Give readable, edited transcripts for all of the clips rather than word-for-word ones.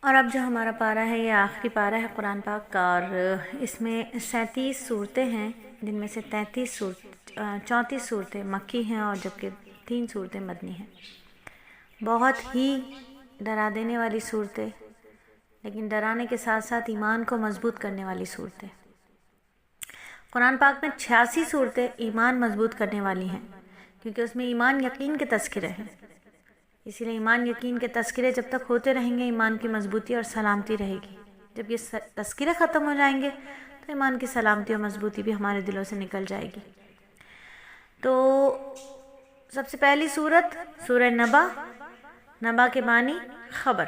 اور اب جو ہمارا پارہ ہے یہ آخری پارہ ہے قرآن پاک کا، اور اس میں 37 صورتیں ہیں، جن میں سے 34 صورتیں مکی ہیں اور جبکہ 3 صورتیں مدنی ہیں۔ بہت ہی ڈرا دینے والی صورتیں، لیکن ڈرانے کے ساتھ ساتھ ایمان کو مضبوط کرنے والی صورتیں۔ قرآن پاک میں 86 صورتیں ایمان مضبوط کرنے والی ہیں، کیونکہ اس میں ایمان یقین کے تذکرے ہیں۔ اسی لیے ایمان یقین کے تذکرے جب تک ہوتے رہیں گے ایمان کی مضبوطی اور سلامتی رہے گی۔ جب یہ تذکرے ختم ہو جائیں گے تو ایمان کی سلامتی اور مضبوطی بھی ہمارے دلوں سے نکل جائے گی۔ تو سب سے پہلی صورت سورہ نبا، نبا کے معنی خبر،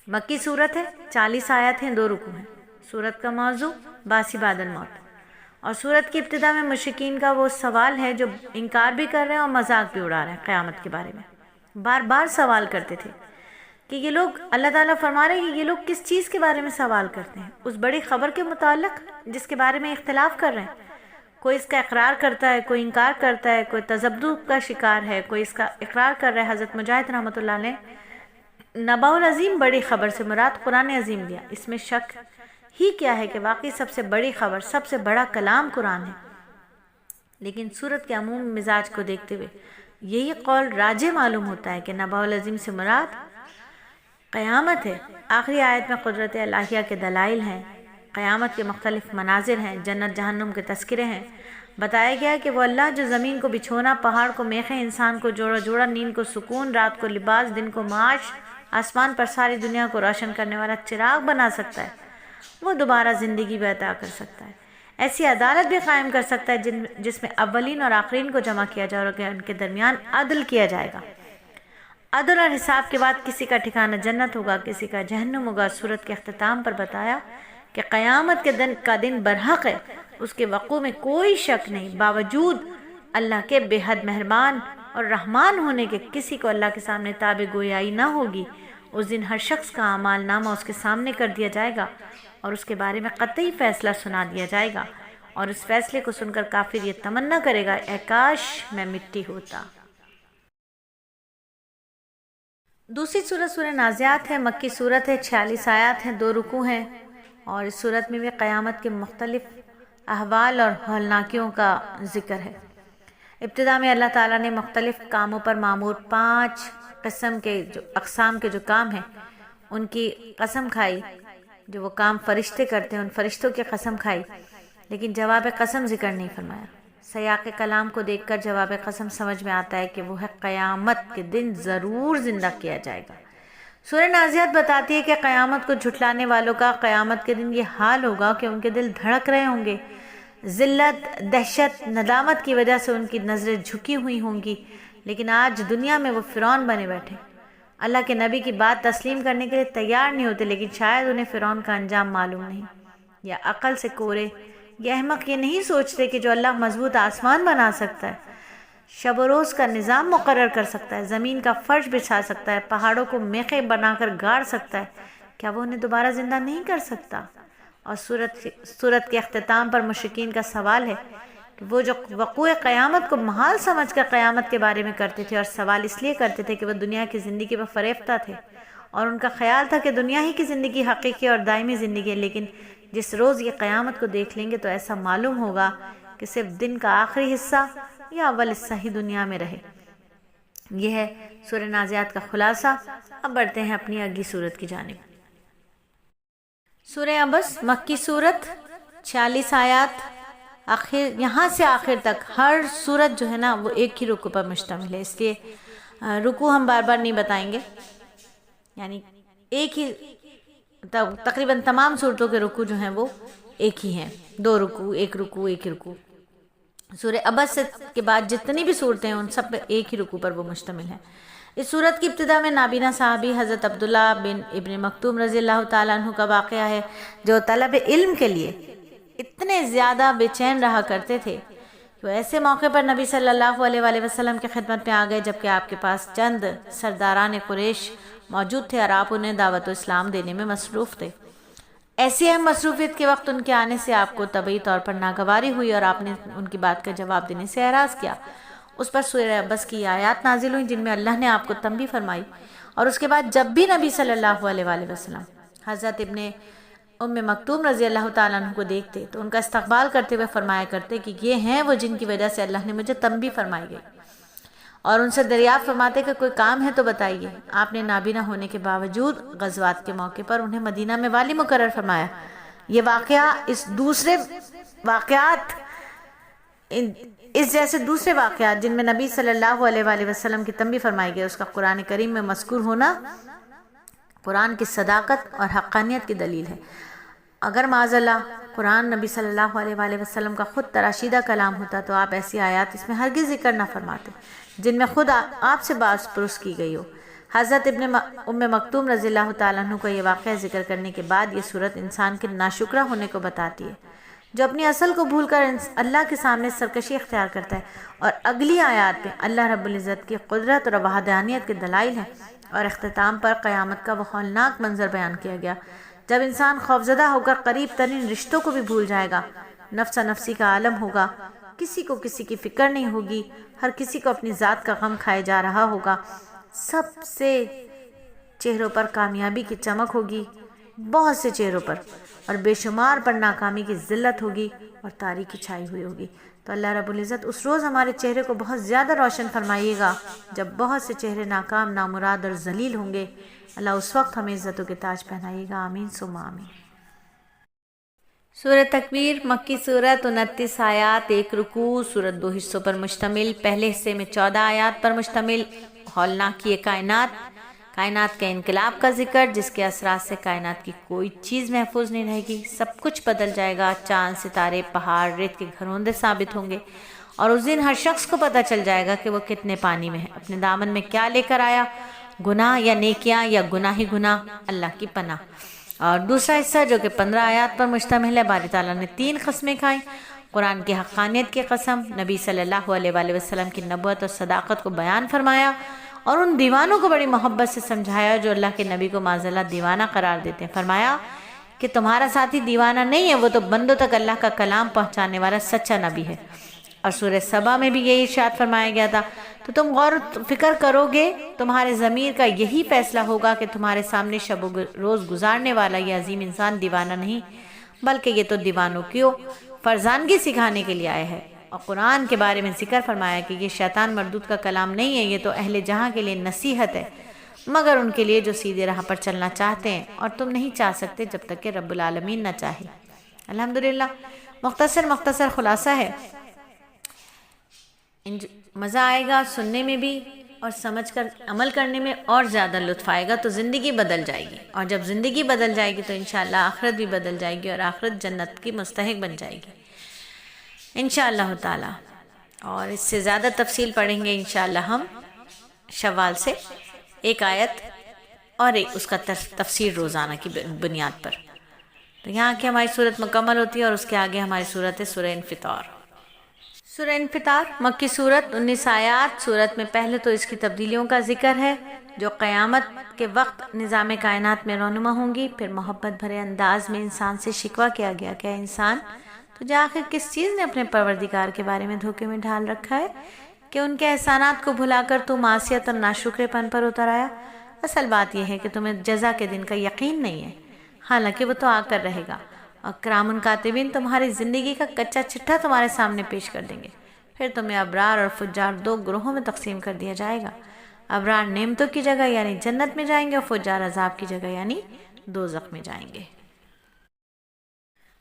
مکی صورت ہے، 40 آیات ہیں، 2 رکوع ہیں۔ صورت کا موضوع باسی بعد الموت، اور صورت کی ابتدا میں مشرکین کا وہ سوال ہے جو انکار بھی کر رہے ہیں اور مذاق بھی اڑا رہے ہیں قیامت کے بارے میں۔ بار بار سوال کرتے تھے کہ یہ لوگ، اللہ تعالیٰ فرما رہے ہیں کہ یہ لوگ کس چیز کے بارے میں سوال کرتے ہیں؟ اس بڑی خبر کے متعلق جس کے بارے میں اختلاف کر رہے ہیں۔ کوئی اس کا اقرار کرتا ہے، کوئی انکار کرتا ہے، کوئی تذبذب کا شکار ہے، کوئی اس کا اقرار کر رہا ہے۔ حضرت مجاہد رحمۃ اللہ علیہ نبا العظیم بڑی خبر سے مراد قرآن عظیم لیا۔ اس میں شک ہی کیا ہے کہ واقعی سب سے بڑی خبر، سب سے بڑا کلام قرآن ہے۔ لیکن صورت کے عموم مزاج کو دیکھتے ہوئے یہی قول راجح معلوم ہوتا ہے کہ نبا العظیم سے مراد قیامت ہے۔ آخری آیت میں قدرت الہیہ کے دلائل ہیں، قیامت کے مختلف مناظر ہیں، جنت جہنم کے تذکرے ہیں۔ بتایا گیا ہے کہ وہ اللہ جو زمین کو بچھونا، پہاڑ کو میخیں، انسان کو جوڑا جوڑا، نیند کو سکون، رات کو لباس، دن کو معاش، آسمان پر ساری دنیا کو روشن کرنے والا چراغ بنا سکتا ہے، وہ دوبارہ زندگی بھی عطا کر سکتا ہے، ایسی عدالت بھی قائم کر سکتا ہے جس میں اولین اور آخرین کو جمع کیا جائے اور ان کے درمیان عدل کیا جائے گا۔ عدل اور حساب کے بعد کسی کا ٹھکانہ جنت ہوگا، کسی کا جہنم ہوگا۔ سورت کے اختتام پر بتایا کہ قیامت کے دن کا دن برحق ہے، اس کے وقوع میں کوئی شک نہیں، باوجود اللہ کے بے حد مہربان اور رحمان ہونے کے کسی کو اللہ کے سامنے تابع گویائی نہ ہوگی۔ اس دن ہر شخص کا اعمال نامہ اس کے سامنے کر دیا جائے گا اور اس کے بارے میں قطعی فیصلہ سنا دیا جائے گا، اور اس فیصلے کو سن کر کافر یہ تمنا کرے گا، اے کاش میں مٹی ہوتا۔ دوسری صورت سورہ نازعات ہے، مکی صورت ہے، 46 آیات ہیں، 2 رکوع ہیں، اور اس صورت میں بھی قیامت کے مختلف احوال اور ہولناکیوں کا ذکر ہے۔ ابتدا میں اللہ تعالیٰ نے مختلف کاموں پر معمور 5 قسم کے اقسام کے جو کام ہیں ان کی قسم کھائی، جو وہ کام فرشتے کرتے ہیں ان فرشتوں کی قسم کھائی، لیکن جواب قسم ذکر نہیں فرمایا۔ سیاق کلام کو دیکھ کر جواب قسم سمجھ میں آتا ہے کہ وہ ہے قیامت کے دن ضرور زندہ کیا جائے گا۔ سورہ نازعات بتاتی ہے کہ قیامت کو جھٹلانے والوں کا قیامت کے دن یہ حال ہوگا کہ ان کے دل دھڑک رہے ہوں گے، ذلت، دہشت، ندامت کی وجہ سے ان کی نظریں جھکی ہوئی ہوں گی، لیکن آج دنیا میں وہ فرعون بنے بیٹھے، اللہ کے نبی کی بات تسلیم کرنے کے لیے تیار نہیں ہوتے، لیکن شاید انہیں فرعون کا انجام معلوم نہیں، یا عقل سے کورے، یہ احمق یہ نہیں سوچتے کہ جو اللہ مضبوط آسمان بنا سکتا ہے، شب و روز کا نظام مقرر کر سکتا ہے، زمین کا فرش بچھا سکتا ہے، پہاڑوں کو میخیں بنا کر گاڑ سکتا ہے، کیا وہ انہیں دوبارہ زندہ نہیں کر سکتا؟ اور سورت کے اختتام پر مشرکین کا سوال ہے کہ وہ جو وقوع قیامت کو محال سمجھ کر قیامت کے بارے میں کرتے تھے، اور سوال اس لیے کرتے تھے کہ وہ دنیا کی زندگی پر فریفتہ تھے، اور ان کا خیال تھا کہ دنیا ہی کی زندگی حقیقی اور دائمی زندگی ہے، لیکن جس روز یہ قیامت کو دیکھ لیں گے تو ایسا معلوم ہوگا کہ صرف دن کا آخری حصہ یا اول حصہ ہی دنیا میں رہے۔ یہ ہے سورہ نازعات کا خلاصہ۔ اب بڑھتے ہیں اپنی اگلی صورت کی جانب۔ سورہ عبس، مکی صورت، 46 آیات، یہاں سے آخر تک ہر صورت جو ہے نا وہ ایک ہی رکوع پر مشتمل ہے، اس لیے رکوع ہم بار بار نہیں بتائیں گے، یعنی ایک ہی تقریباً تمام صورتوں کے رکوع جو ہیں وہ ایک ہی ہیں، 2 رکوع، ایک رکوع، ایک ہی رکوع۔ سورہ عبس کے بعد جتنی بھی صورتیں ہیں ان سب پہ ایک ہی رکوع پر وہ مشتمل ہیں۔ اس صورت کی ابتدا میں نابینا صحابی حضرت عبداللہ بن ابن مکتوم رضی اللہ تعالیٰ عنہ کا واقعہ ہے، جو طلب علم کے لیے اتنے زیادہ بے چین رہا کرتے تھے کہ وہ ایسے موقع پر نبی صلی اللہ علیہ وآلہ وسلم کی خدمت میں آ گئے جبکہ آپ کے پاس چند سرداران قریش موجود تھے اور آپ انہیں دعوت و اسلام دینے میں مصروف تھے۔ ایسی اہم مصروفیت کے وقت ان کے آنے سے آپ کو طبعی طور پر ناگواری ہوئی اور آپ نے ان کی بات کا جواب دینے سے اعراض کیا۔ اس پر سورہ عبس کی آیات نازل ہوئیں جن میں اللہ نے آپ کو تنبیہ فرمائی، اور اس کے بعد جب بھی نبی صلی اللہ علیہ وآلہ وسلم حضرت ابن ام مکتوم رضی اللہ تعالیٰ عنہ کو دیکھتے تو ان کا استقبال کرتے ہوئے فرمایا کرتے کہ یہ ہیں وہ جن کی وجہ سے اللہ نے مجھے تنبیہ فرمائی گئی، اور ان سے دریافت فرماتے کہ کوئی کام ہے تو بتائیے۔ آپ نے نابینا ہونے کے باوجود غزوات کے موقع پر انہیں مدینہ میں والی مقرر فرمایا۔ یہ واقعہ اس جیسے دوسرے واقعات جن میں نبی صلی اللہ علیہ وآلہ وسلم کی تنبیہ فرمائی گئی، اس کا قرآن کریم میں مذکور ہونا قرآن کی صداقت اور حقانیت کی دلیل ہے۔ اگر معاذ اللہ قرآن نبی صلی اللہ علیہ وآلہ وسلم کا خود تراشیدہ کلام ہوتا تو آپ ایسی آیات اس میں ہرگز ذکر نہ فرماتے جن میں خود آپ سے باز پرس کی گئی ہو۔ حضرت ابن ام مکتوم رضی اللہ تعالیٰ عنہ کو یہ واقعہ ذکر کرنے کے بعد یہ صورت انسان کے ناشکرہ ہونے کو بتاتی ہے، جو اپنی اصل کو بھول کر اللہ کے سامنے سرکشی اختیار کرتا ہے، اور اگلی آیات میں اللہ رب العزت کی قدرت اور وحدانیت کے دلائل ہیں، اور اختتام پر قیامت کا وہ ہولناک منظر بیان کیا گیا جب انسان خوفزدہ ہو کر قریب ترین رشتوں کو بھی بھول جائے گا، نفسا نفسی کا عالم ہوگا، کسی کو کسی کی فکر نہیں ہوگی، ہر کسی کو اپنی ذات کا غم کھائے جا رہا ہوگا، سب سے چہروں پر کامیابی کی چمک ہوگی، بہت سے چہروں پر، اور بے شمار پر ناکامی کی ذلت ہوگی اور تاریکی چھائی ہوئی ہوگی۔ تو اللہ رب العزت اس روز ہمارے چہرے کو بہت زیادہ روشن فرمائیے گا جب بہت سے چہرے ناکام، نامراد اور ذلیل ہوں گے۔ اللہ اس وقت ہمیں عزتوں کے تاج پہنائیے گا، آمین ثم آمین۔ سورہ تکویر مکی صورت 29 آیات، 1 رکوع، صورت 2 حصوں پر مشتمل، پہلے حصے میں 14 آیات پر مشتمل۔ ہولناکی کائنات کے انقلاب کا ذکر، جس کے اثرات سے کائنات کی کوئی چیز محفوظ نہیں رہے گی، سب کچھ بدل جائے گا، چاند، ستارے، پہاڑ، ریت کے گھروندے ثابت ہوں گے، اور اس دن ہر شخص کو پتہ چل جائے گا کہ وہ کتنے پانی میں ہے، اپنے دامن میں کیا لے کر آیا، گناہ یا نیکیاں یا گناہ ہی گناہ، اللہ کی پناہ۔ اور دوسرا حصہ جو کہ 15 آیات پر مشتمل ہے، باری تعالیٰ نے 3 قسمیں کھائیں، قرآن کی حقانیت کی قسم، نبی صلی اللہ علیہ وآلہ وسلم کی نبوت اور صداقت کو بیان فرمایا، اور ان دیوانوں کو بڑی محبت سے سمجھایا جو اللہ کے نبی کو معاذ اللہ دیوانہ قرار دیتے ہیں۔ فرمایا کہ تمہارا ساتھی دیوانہ نہیں ہے، وہ تو بندوں تک اللہ کا کلام پہنچانے والا سچا نبی ہے۔ اور سورہ سبا میں بھی یہی ارشاد فرمایا گیا تھا، تو تم غور و فکر کرو گے، تمہارے ضمیر کا یہی فیصلہ ہوگا کہ تمہارے سامنے شب و روز گزارنے والا یہ عظیم انسان دیوانہ نہیں، بلکہ یہ تو دیوانوں کیوں فرزانگی سکھانے کے لیے آیا ہے۔ اور قرآن کے بارے میں ذکر فرمایا کہ یہ شیطان مردود کا کلام نہیں ہے، یہ تو اہل جہاں کے لیے نصیحت ہے، مگر ان کے لیے جو سیدھے راہ پر چلنا چاہتے ہیں، اور تم نہیں چاہ سکتے جب تک کہ رب العالمین نہ چاہے۔ الحمدللہ مختصر خلاصہ ہے، مزہ آئے گا سننے میں بھی، اور سمجھ کر عمل کرنے میں اور زیادہ لطف آئے گا، تو زندگی بدل جائے گی، اور جب زندگی بدل جائے گی تو انشاءاللہ آخرت بھی بدل جائے گی، اور آخرت جنت کی مستحق بن جائے گی انشاءاللہ تعالی۔ اور اس سے زیادہ تفصیل پڑھیں گے انشاءاللہ ہم شوال سے، ایک آیت اور ایک اس کا تفسیر روزانہ کی بنیاد پر۔ تو یہاں کی ہماری صورت مکمل ہوتی ہے، اور اس کے آگے ہماری صورت ہے سورہ انفطار۔ سورہ انفطار مکی صورت 19 آیات، صورت میں پہلے تو اس کی تبدیلیوں کا ذکر ہے جو قیامت کے وقت نظام کائنات میں رونما ہوں گی۔ پھر محبت بھرے انداز میں انسان سے شکوہ کیا گیا کہ انسان تجھے آخر کس چیز نے اپنے پروردگار کے بارے میں دھوکے میں ڈھال رکھا ہے کہ ان کے احسانات کو بھلا کر تو معصیت اور ناشکرے پن پر اتر آیا؟ اصل بات یہ ہے کہ تمہیں جزا کے دن کا یقین نہیں ہے، حالانکہ وہ تو آ کر رہے گا، اور کرام کاتبین تمہاری زندگی کا کچا چٹھا تمہارے سامنے پیش کر دیں گے۔ پھر تمہیں ابرار اور فجار 2 گروہوں میں تقسیم کر دیا جائے گا۔ ابرار نعمتوں کی جگہ یعنی جنت میں جائیں گے، اور فجار عذاب کی جگہ یعنی دوزخ میں جائیں گے۔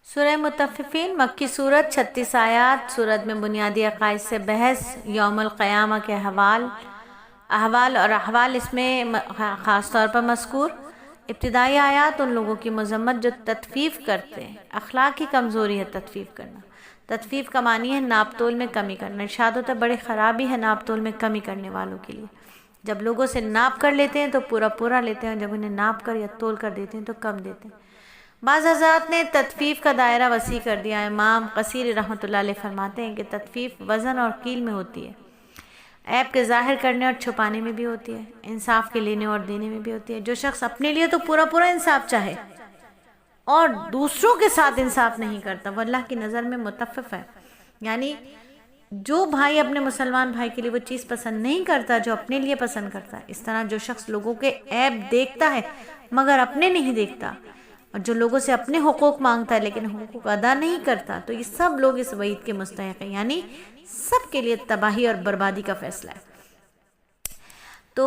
سورہ مطففین مکی صورت 36 آیات، صورت میں بنیادی عقائد سے بحث، یوم القیامہ کے احوال اس میں خاص طور پر مذکور۔ ابتدائی آیات ان لوگوں کی مذمت جو تطفیف کرتے ہیں، اخلاق کی کمزوری ہے تطفیف کرنا۔ تطفیف کا معنی ہے ناپ تول میں کمی کرنا، ارشاد ہوتا ہے بڑی خرابی ہے ناپ تول میں کمی کرنے والوں کے لیے۔ جب لوگوں سے ناپ کر لیتے ہیں تو پورا لیتے ہیں، جب انہیں ناپ کر یا تول کر دیتے ہیں تو کم دیتے ہیں۔ بعض حضرات نے تطفیف کا دائرہ وسیع کر دیا ہے۔ امام قصیر رحمۃ اللہ علیہ فرماتے ہیں کہ تطفیف وزن اور کیل میں ہوتی ہے، عیب کے ظاہر کرنے اور چھپانے میں بھی ہوتی ہے، انصاف کے لینے اور دینے میں بھی ہوتی ہے۔ جو شخص اپنے لیے تو پورا انصاف چاہے اور دوسروں کے ساتھ انصاف نہیں کرتا، وہ اللہ کی نظر میں متفف ہے، یعنی جو بھائی اپنے مسلمان بھائی کے لیے وہ چیز پسند نہیں کرتا جو اپنے لیے پسند کرتا ہے، اس طرح جو شخص لوگوں کے عیب دیکھتا ہے مگر اپنے نہیں دیکھتا، اور جو لوگوں سے اپنے حقوق مانگتا ہے لیکن حقوق ادا نہیں کرتا، تو یہ سب لوگ اس وعید کے مستحق ہیں، یعنی سب کے لیے تباہی اور بربادی کا فیصلہ ہے۔ تو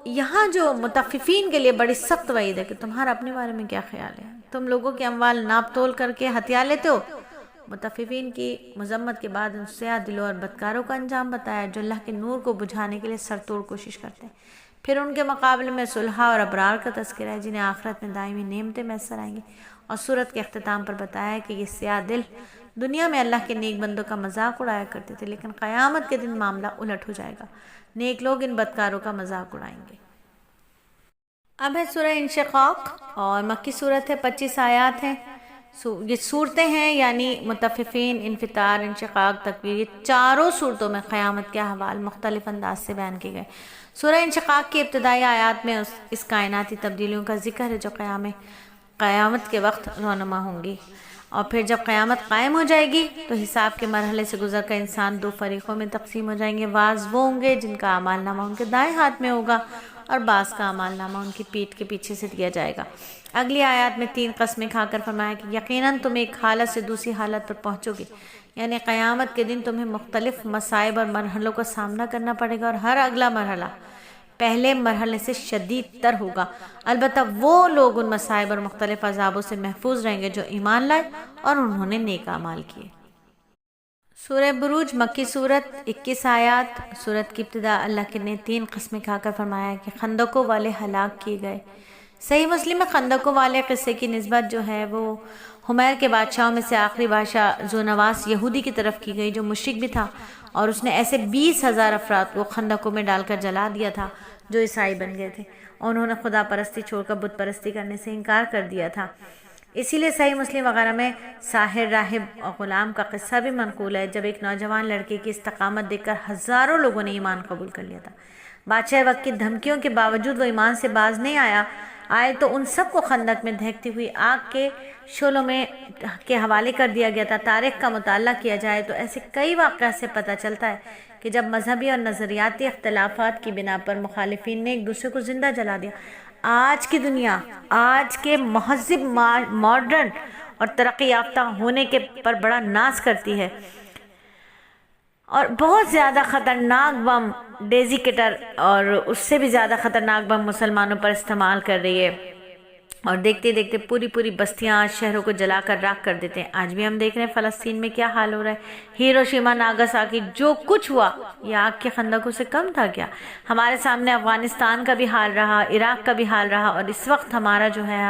یہاں جو متففین کے لیے بڑی سخت وعید ہے کہ تمہارا اپنے بارے میں کیا خیال ہے، تم لوگوں کے اموال ناپ تول کر کے ہتھیار لیتے ہو۔ متففین کی مذمت کے بعد ان سیاہ دلوں اور بدکاروں کا انجام بتایا جو اللہ کے نور کو بجھانے کے لیے سر توڑ کوشش کرتے ہیں۔ پھر ان کے مقابلے میں صلحاء اور ابرار کا تذکرہ ہے جنہیں آخرت میں دائمی نعمتیں میسر آئیں گی، اور سورت کے اختتام پر بتایا ہے کہ یہ سیاہ دل دنیا میں اللہ کے نیک بندوں کا مذاق اڑایا کرتے تھے، لیکن قیامت کے دن معاملہ الٹ ہو جائے گا، نیک لوگ ان بدکاروں کا مذاق اڑائیں گے۔ اب ہے سورہ انشقاق، اور مکی صورت ہے، 25 آیات ہیں۔ یہ صورتیں ہیں یعنی متففین، انفطار، انشقاق، تکویر، یہ چاروں صورتوں میں قیامت کے احوال مختلف انداز سے بیان کیے گئے۔ سورہ انشقاق کی ابتدائی آیات میں اس کائناتی تبدیلیوں کا ذکر ہے جو قیامت کے وقت رونما ہوں گی، اور پھر جب قیامت قائم ہو جائے گی تو حساب کے مرحلے سے گزر کر انسان 2 فریقوں میں تقسیم ہو جائیں گے۔ بعض وہ ہوں گے جن کا اعمال نامہ ان کے دائیں ہاتھ میں ہوگا، اور بعض کا اعمال نامہ ان کی پیٹھ کے پیچھے سے دیا جائے گا۔ اگلی آیات میں 3 قسمیں کھا کر فرمایا کہ یقیناً تم ایک حالت سے دوسری حالت پر پہنچو گے، یعنی قیامت کے دن تمہیں مختلف مصائب اور مرحلوں کا سامنا کرنا پڑے گا، اور ہر اگلا مرحلہ پہلے مرحلے سے شدید تر ہوگا۔ البتہ وہ لوگ ان مصائب اور مختلف عذابوں سے محفوظ رہیں گے جو ایمان لائے اور انہوں نے نیک اعمال کیے۔ سورہ بروج مکی صورت، 21 آیات۔ سورت کی ابتدا اللہ نے 3 قسمیں کھا کر فرمایا کہ خندقوں والے ہلاک کیے گئے۔ صحیح مسلم میں خندقوں والے قصے کی نسبت جو ہے وہ حمیر کے بادشاہوں میں سے آخری بادشاہ ذونواس یہودی کی طرف کی گئی جو مشرک بھی تھا، اور اس نے ایسے 20,000 افراد کو خندقوں میں ڈال کر جلا دیا تھا جو عیسائی بن گئے تھے، اور انہوں نے خدا پرستی چھوڑ کر بت پرستی کرنے سے انکار کر دیا تھا۔ اسی لیے صحیح مسلم وغیرہ میں ساحر، راہب اور غلام کا قصہ بھی منقول ہے جب ایک نوجوان لڑکے کی استقامت دیکھ کر ہزاروں لوگوں نے ایمان قبول کر لیا تھا۔ بادشاہ وقت کی دھمکیوں کے باوجود وہ ایمان سے باز نہیں آئے تو ان سب کو خندق میں دہکتی ہوئی آگ کے شعلوں میں کے حوالے کر دیا گیا تھا۔ تاریخ کا مطالعہ کیا جائے تو ایسے کئی واقعات سے پتہ چلتا ہے کہ جب مذہبی اور نظریاتی اختلافات کی بنا پر مخالفین نے ایک دوسرے کو زندہ جلا دیا۔ آج کی دنیا آج کے مہذب، ماڈرن اور ترقی یافتہ ہونے کے پر بڑا ناز کرتی ہے، اور بہت زیادہ خطرناک بم ڈیزی کٹر اور اس سے بھی زیادہ خطرناک بم مسلمانوں پر استعمال کر رہی ہے، اور دیکھتے دیکھتے پوری بستیاں، شہروں کو جلا کر راکھ کر دیتے ہیں۔ آج بھی ہم دیکھ رہے ہیں فلسطین میں کیا حال ہو رہا ہے، ہیروشیما، ناگاساکی، جو کچھ ہوا یہ آگ کے خندقوں سے کم تھا کیا؟ ہمارے سامنے افغانستان کا بھی حال رہا، عراق کا بھی حال رہا، اور اس وقت ہمارا جو ہے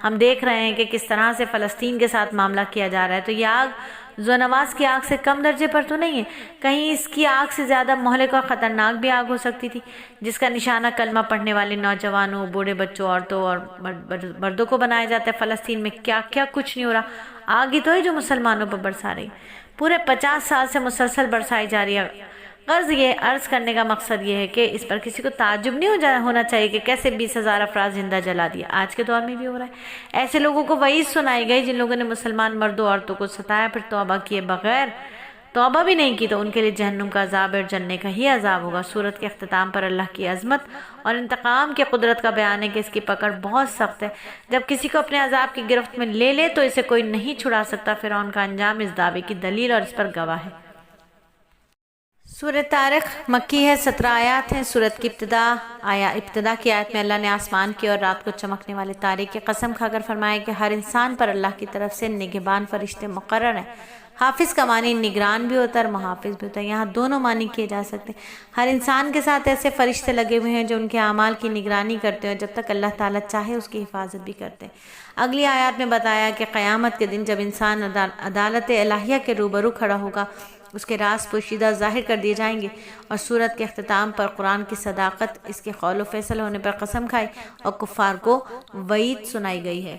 ہم دیکھ رہے ہیں کہ کس طرح سے فلسطین کے ساتھ معاملہ کیا جا رہا ہے۔ تو یہ آگ ذونواس کی آگ سے کم درجے پر تو نہیں ہے، کہیں اس کی آگ سے زیادہ مہلک اور خطرناک بھی آگ ہو سکتی تھی، جس کا نشانہ کلمہ پڑھنے والے نوجوانوں، بوڑھے بچوں، عورتوں اور مردوں کو بنایا جاتا ہے۔ فلسطین میں کیا کچھ نہیں ہو رہا، آگ ہی تو ہے جو مسلمانوں پر برسا رہی، پورے 50 سال سے مسلسل برسائی جا رہی ہے۔ عرض کرنے کا مقصد یہ ہے کہ اس پر کسی کو تعجب نہیں ہونا چاہیے کہ کیسے 20,000 افراد زندہ جلا دیا، آج کے دور میں بھی ہو رہا ہے۔ ایسے لوگوں کو وعید سنائی گئی جن لوگوں نے مسلمان مردوں عورتوں کو ستایا، پھر توبہ کیے بغیر توبہ بھی نہیں کی تو ان کے لیے جہنم کا عذاب اور جننے کا ہی عذاب ہوگا۔ سورت کے اختتام پر اللہ کی عظمت اور انتقام کی قدرت کا بیان ہے کہ اس کی پکڑ بہت سخت ہے، جب کسی کو اپنے عذاب کی گرفت میں لے تو اسے کوئی نہیں چھڑا سکتا۔ فرعون کا انجام اس دعوے کی دلیل اور اس پر گواہ ہے۔ سورہ طارق مکی ہے، 17 آیات ہیں۔ سورت کی ابتدا کی آیت میں اللہ نے آسمان کی اور رات کو چمکنے والے تارے کی قسم کھا کر فرمایا کہ ہر انسان پر اللہ کی طرف سے نگہبان فرشتے مقرر ہیں۔ حافظ کا معنی نگران بھی ہوتا ہے اور محافظ بھی ہوتا ہے، یہاں دونوں معنی کیے جا سکتے ہیں۔ ہر انسان کے ساتھ ایسے فرشتے لگے ہوئے ہیں جو ان کے اعمال کی نگرانی کرتے ہیں، جب تک اللہ تعالیٰ چاہے اس کی حفاظت بھی کرتے ہیں۔ اگلی آیات میں بتایا کہ قیامت کے دن جب انسان عدالت الہیہ کے روبرو کھڑا ہوگا، اس کے راز پوشیدہ ظاہر کر دیے جائیں گے، اور سورت کے اختتام پر قرآن کی صداقت، اس کے قول و فیصل ہونے پر قسم کھائی اور کفار کو وعید سنائی گئی ہے۔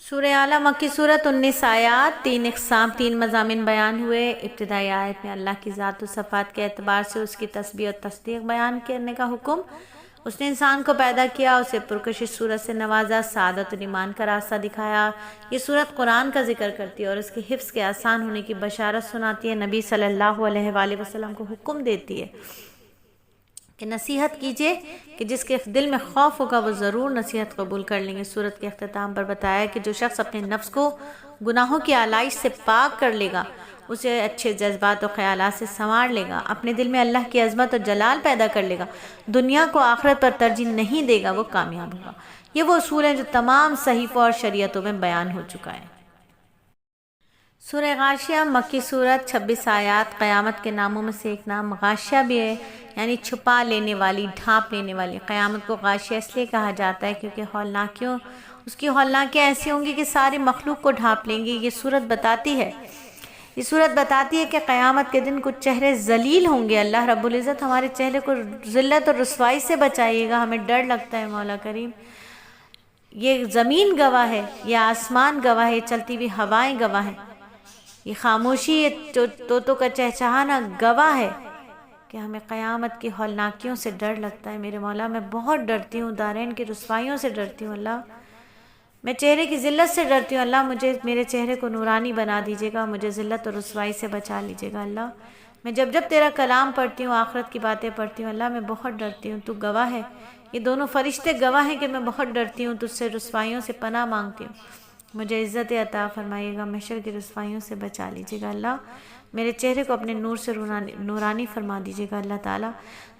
سورہ اعلیٰ مکی صورت، 19 آیات، 3 اقسام، 3 مضامین بیان ہوئے۔ ابتدائی آیت میں اللہ کی ذات و صفات کے اعتبار سے اس کی تسبیح اور تصدیق بیان کرنے کا حکم، اس نے انسان کو پیدا کیا، اسے پرکشش صورت سے نوازا، سعادت اور ایمان کا راستہ دکھایا۔ یہ صورت قرآن کا ذکر کرتی ہے اور اس کے حفظ کے آسان ہونے کی بشارت سناتی ہے۔ نبی صلی اللہ علیہ وآلہ وسلم کو حکم دیتی ہے کہ نصیحت کیجئے کہ جس کے دل میں خوف ہوگا وہ ضرور نصیحت قبول کر لیں گے۔ سورت کے اختتام پر بتایا کہ جو شخص اپنے نفس کو گناہوں کی آلائش سے پاک کر لے گا، اسے اچھے جذبات و خیالات سے سنوار لے گا، اپنے دل میں اللہ کی عظمت اور جلال پیدا کر لے گا، دنیا کو آخرت پر ترجیح نہیں دے گا، وہ کامیاب ہوگا۔ یہ وہ اصول ہیں جو تمام صحیفوں اور شریعتوں میں بیان ہو چکا ہے۔ سورہ غاشیہ مکی صورت، 26 آیات۔ قیامت کے ناموں میں سے ایک نام غاشیہ بھی ہے، یعنی چھپا لینے والی، ڈھانپ لینے والی۔ قیامت کو غاشیہ اس لیے کہا جاتا ہے کیونکہ اس کی ہولناکیاں ایسی ہوں گی کہ ساری مخلوق کو ڈھانپ لیں گی۔ یہ صورت بتاتی ہے کہ قیامت کے دن کچھ چہرے ذلیل ہوں گے۔ اللہ رب العزت ہمارے چہرے کو ذلت اور رسوائی سے بچائیے گا، ہمیں ڈر لگتا ہے مولا کریم۔ یہ زمین گواہ ہے، یہ آسمان گواہ ہے، چلتی ہوئی ہوائیں گواہ ہیں، یہ خاموشی، یہ طوطوں کا چہچہانا گواہ ہے کہ ہمیں قیامت کی ہولناکیوں سے ڈر لگتا ہے۔ میرے مولا میں بہت ڈرتی ہوں، دارین کی رسوائیوں سے ڈرتی ہوں اللہ، میں چہرے کی ذلت سے ڈرتی ہوں اللہ، مجھے میرے چہرے کو نورانی بنا دیجیے گا، مجھے ذلت اور رسوائی سے بچا لیجیے گا اللہ۔ میں جب تیرا کلام پڑھتی ہوں، آخرت کی باتیں پڑھتی ہوں اللہ، میں بہت ڈرتی ہوں، تو گواہ ہے، یہ دونوں فرشتے گواہ ہیں کہ میں بہت ڈرتی ہوں، تجھ سے رسوائیوں سے پناہ مانگتی ہوں، مجھے عزت عطا فرمائیے گا، محشر کی رسوائیوں سے بچا لیجیے گا اللہ، میرے چہرے کو اپنے نور سے نورانی فرما دیجیے گا اللہ تعالیٰ۔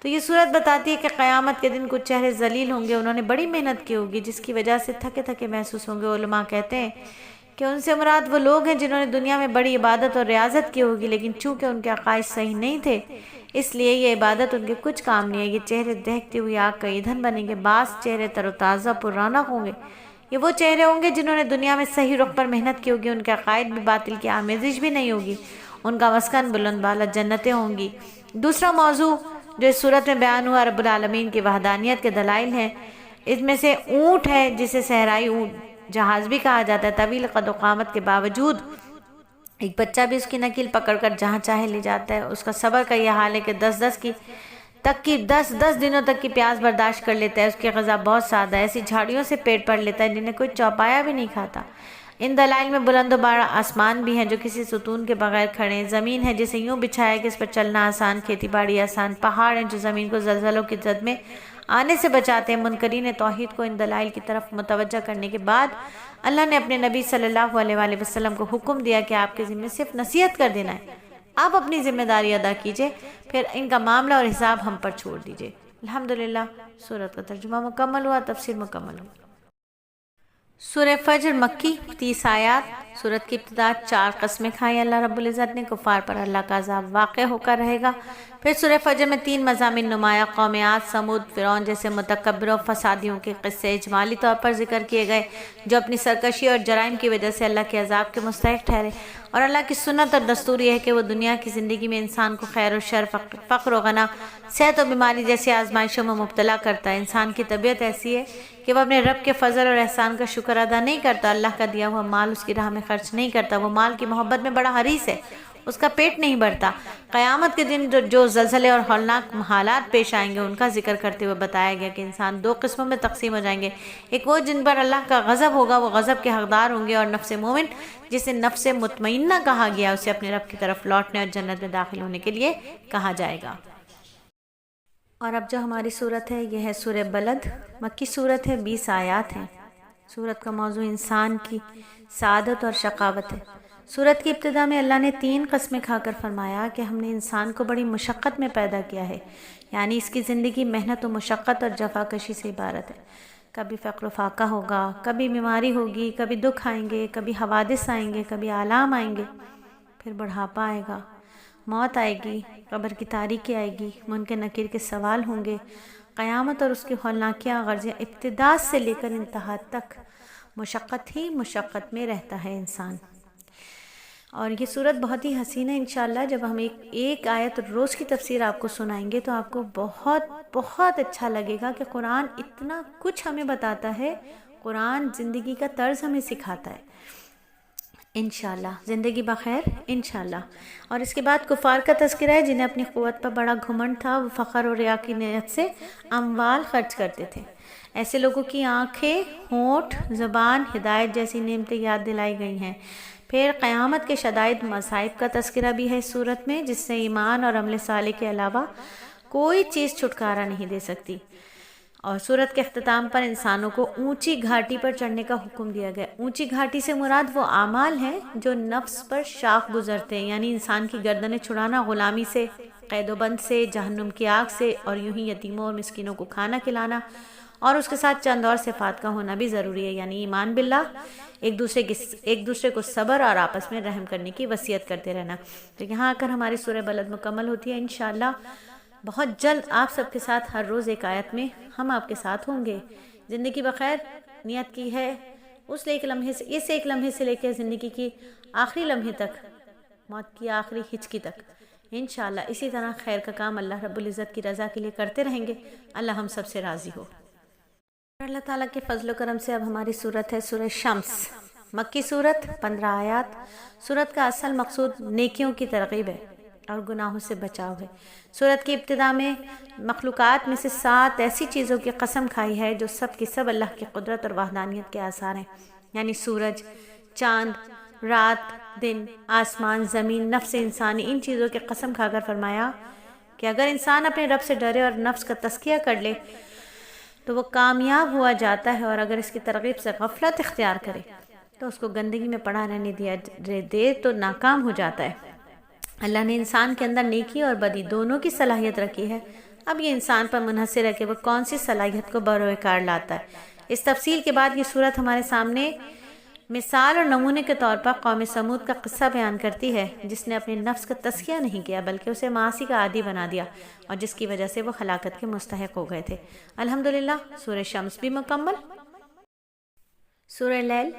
تو یہ صورت بتاتی ہے کہ قیامت کے دن کچھ چہرے ذلیل ہوں گے، انہوں نے بڑی محنت کی ہوگی جس کی وجہ سے تھکے تھکے محسوس ہوں گے۔ علماء کہتے ہیں کہ ان سے مراد وہ لوگ ہیں جنہوں نے دنیا میں بڑی عبادت اور ریاضت کی ہوگی، لیکن چونکہ ان کے عقائد صحیح نہیں تھے اس لیے یہ عبادت ان کے کچھ کام نہیں ہے۔ یہ چہرے دہکتی ہوئی آگ کا ایندھن بنیں گے، بعض چہرے تر و تازہ پر رونق ہوں گے۔ یہ وہ چہرے ہوں گے جنہوں نے دنیا میں صحیح رخ پر محنت کی ہوگی، ان کے عقائد بھی باطل کی آمیزش بھی نہیں ہوگی، ان کا مسکن بلند بالا جنتیں ہوں گی۔ دوسرا موضوع جو اس صورت میں بیان ہوا رب العالمین کی وحدانیت کے دلائل ہیں، اس میں سے اونٹ ہے جسے صحرائی اونٹ جہاز بھی کہا جاتا ہے، طویل قد و قامت کے باوجود ایک بچہ بھی اس کی نکیل پکڑ کر جہاں چاہے لے جاتا ہے۔ اس کا صبر کا یہ حال ہے کہ 10 دنوں تک کی پیاس برداشت کر لیتا ہے۔ اس کی غذا بہت سادہ ہے، ایسی جھاڑیوں سے پیٹ بھر لیتا ہے جنہیں کوئی چوپایا بھی نہیں کھاتا۔ ان دلائل میں بلند و بالا آسمان بھی ہیں جو کسی ستون کے بغیر کھڑے ہیں، زمین ہے جسے یوں بچھایا کہ اس پر چلنا آسان، کھیتی باڑی آسان، پہاڑ ہیں جو زمین کو زلزلوں کی زد میں آنے سے بچاتے ہیں۔ منکرین توحید کو ان دلائل کی طرف متوجہ کرنے کے بعد اللہ نے اپنے نبی صلی اللہ علیہ وآلہ وسلم کو حکم دیا کہ آپ کے ذمہ صرف نصیحت کر دینا ہے، آپ اپنی ذمہ داری ادا کیجئے، پھر ان کا معاملہ اور حساب ہم پر چھوڑ دیجئے۔ الحمدللہ سورت کا ترجمہ مکمل ہوا، تفسیر مکمل ہوا۔ سورہ فجر مکی، 30 آیات۔ سورت کی ابتدا 4 قسمیں کھائیں اللہ رب العزت نے، کفار پر اللہ کا عذاب واقع ہو کر رہے گا۔ پھر سورہ فجر میں 3 مضامین نمایاں قوم عاد، سمود، فرعون جیسے متکبر و فسادیوں کے قصے اجمالی طور پر ذکر کیے گئے جو اپنی سرکشی اور جرائم کی وجہ سے اللہ کے عذاب کے مستحق ٹھہرے، اور اللہ کی سنت اور دستور یہ ہے کہ وہ دنیا کی زندگی میں انسان کو خیر و شر، فقر و غنا، صحت و بیماری جیسی آزمائشوں میں مبتلا کرتا ہے۔ انسان کی طبیعت ایسی ہے کہ وہ اپنے رب کے فضل اور احسان کا شکر ادا نہیں کرتا، اللہ کا دیا ہوا مال اس کی راہ میں خرچ نہیں کرتا، وہ مال کی محبت میں بڑا حریص ہے، اس کا پیٹ نہیں بھرتا۔ قیامت کے دن جو زلزلے اور ہولناک حالات پیش آئیں گے ان کا ذکر کرتے ہوئے بتایا گیا کہ انسان 2 قسموں میں تقسیم ہو جائیں گے، ایک وہ جن پر اللہ کا غضب ہوگا، وہ غضب کے حقدار ہوں گے، اور نفس مومن جسے نفس مطمئنہ کہا گیا، اسے اپنے رب کی طرف لوٹنے اور جنت میں داخل ہونے کے لیے کہا جائے گا۔ اور اب جو ہماری صورت ہے یہ ہے سورہ بلد، مکی صورت ہے، 20 آیات ہیں۔ صورت کا موضوع انسان کی سعادت اور شقاوت ہے۔ صورت کی ابتدا میں اللہ نے 3 قسمیں کھا کر فرمایا کہ ہم نے انسان کو بڑی مشقت میں پیدا کیا ہے، یعنی اس کی زندگی محنت و مشقت اور جفاکشی سے عبارت ہے۔ کبھی فقر و فاقہ ہوگا، کبھی بیماری ہوگی، کبھی دکھ آئیں گے، کبھی حوادث آئیں گے، کبھی آلام آئیں گے، پھر بڑھاپا آئے گا، موت آئے گی، قبر کی تاریکی آئے گی، منکر نکیر کے سوال ہوں گے، قیامت اور اس کی ہولناکیاں غرض ابتدا سے لے کر انتہا تک مشقت ہی مشقت میں رہتا ہے انسان۔ اور یہ صورت بہت ہی حسین ہے، انشاءاللہ جب ہم ایک آیت روز کی تفسیر آپ کو سنائیں گے تو آپ کو بہت بہت اچھا لگے گا کہ قرآن اتنا کچھ ہمیں بتاتا ہے، قرآن زندگی کا طرز ہمیں سکھاتا ہے۔ انشاءاللہ زندگی بخیر انشاءاللہ۔ اور اس کے بعد کفار کا تذکرہ ہے جنہیں اپنی قوت پر بڑا گھمنڈ تھا، وہ فخر اور ریا کی نیت سے اموال خرچ کرتے تھے۔ ایسے لوگوں کی آنکھیں، ہونٹ، زبان ہدایت جیسی نعمتیں یاد دلائی گئی ہیں۔ پھر قیامت کے شدائد مصائب کا تذکرہ بھی ہے اس صورت میں، جس سے ایمان اور عمل صالح کے علاوہ کوئی چیز چھٹکارا نہیں دے سکتی۔ اور سورت کے اختتام پر انسانوں کو اونچی گھاٹی پر چڑھنے کا حکم دیا گیا۔ اونچی گھاٹی سے مراد وہ اعمال ہیں جو نفس پر شاخ گزرتے ہیں، یعنی انسان کی گردنیں چھڑانا، غلامی سے، قید و بند سے، جہنم کی آگ سے، اور یوں ہی یتیموں اور مسکینوں کو کھانا کھلانا، اور اس کے ساتھ چند اور صفات کا ہونا بھی ضروری ہے، یعنی ایمان باللہ، ایک دوسرے کو صبر اور آپس میں رحم کرنے کی وصیت کرتے رہنا۔ تو یہاں آ کر ہماری سورہ بلد مکمل ہوتی ہے۔ انشاءاللہ بہت جلد آپ سب کے ساتھ ہر روز ایک آیت میں ہم آپ کے ساتھ ہوں گے۔ زندگی بخیر نیت کی ہے اس ایک لمحے سے لے کے زندگی کی آخری لمحے تک، موت کی آخری ہچکی تک، انشاءاللہ اسی طرح خیر کا کام اللہ رب العزت کی رضا کے لیے کرتے رہیں گے۔ اللہ ہم سب سے راضی ہو۔ اللہ تعالیٰ کے فضل و کرم سے اب ہماری صورت ہے سورہ شمس، مکی صورت، 15 آیات۔ صورت کا اصل مقصود نیکیوں کی ترغیب ہے اور گناہوں سے بچاؤ ہے۔ صورت کی ابتدا میں مخلوقات میں سے 7 ایسی چیزوں کی قسم کھائی ہے جو سب کی سب اللہ کی قدرت اور وحدانیت کے آثار ہیں، یعنی سورج، چاند، رات، دن، آسمان، زمین، نفس انسانی۔ ان چیزوں کی قسم کھا کر فرمایا کہ اگر انسان اپنے رب سے ڈرے اور نفس کا تزکیہ کر لے تو وہ کامیاب ہوا جاتا ہے، اور اگر اس کی ترغیب سے غفلت اختیار کرے تو اس کو گندگی میں پڑا رہنے دے تو ناکام ہو جاتا ہے۔ اللہ نے انسان کے اندر نیکی اور بدی دونوں کی صلاحیت رکھی ہے، اب یہ انسان پر منحصر ہے کہ وہ کون سی صلاحیت کو بروئے کار لاتا ہے۔ اس تفصیل کے بعد یہ صورت ہمارے سامنے مثال اور نمونے کے طور پر قوم سمود کا قصہ بیان کرتی ہے، جس نے اپنے نفس کا تزکیہ نہیں کیا بلکہ اسے معاصی کا عادی بنا دیا، اور جس کی وجہ سے وہ ہلاکت کے مستحق ہو گئے تھے۔ الحمدللہ سورہ شمس بھی مکمل۔ سورہ لیل،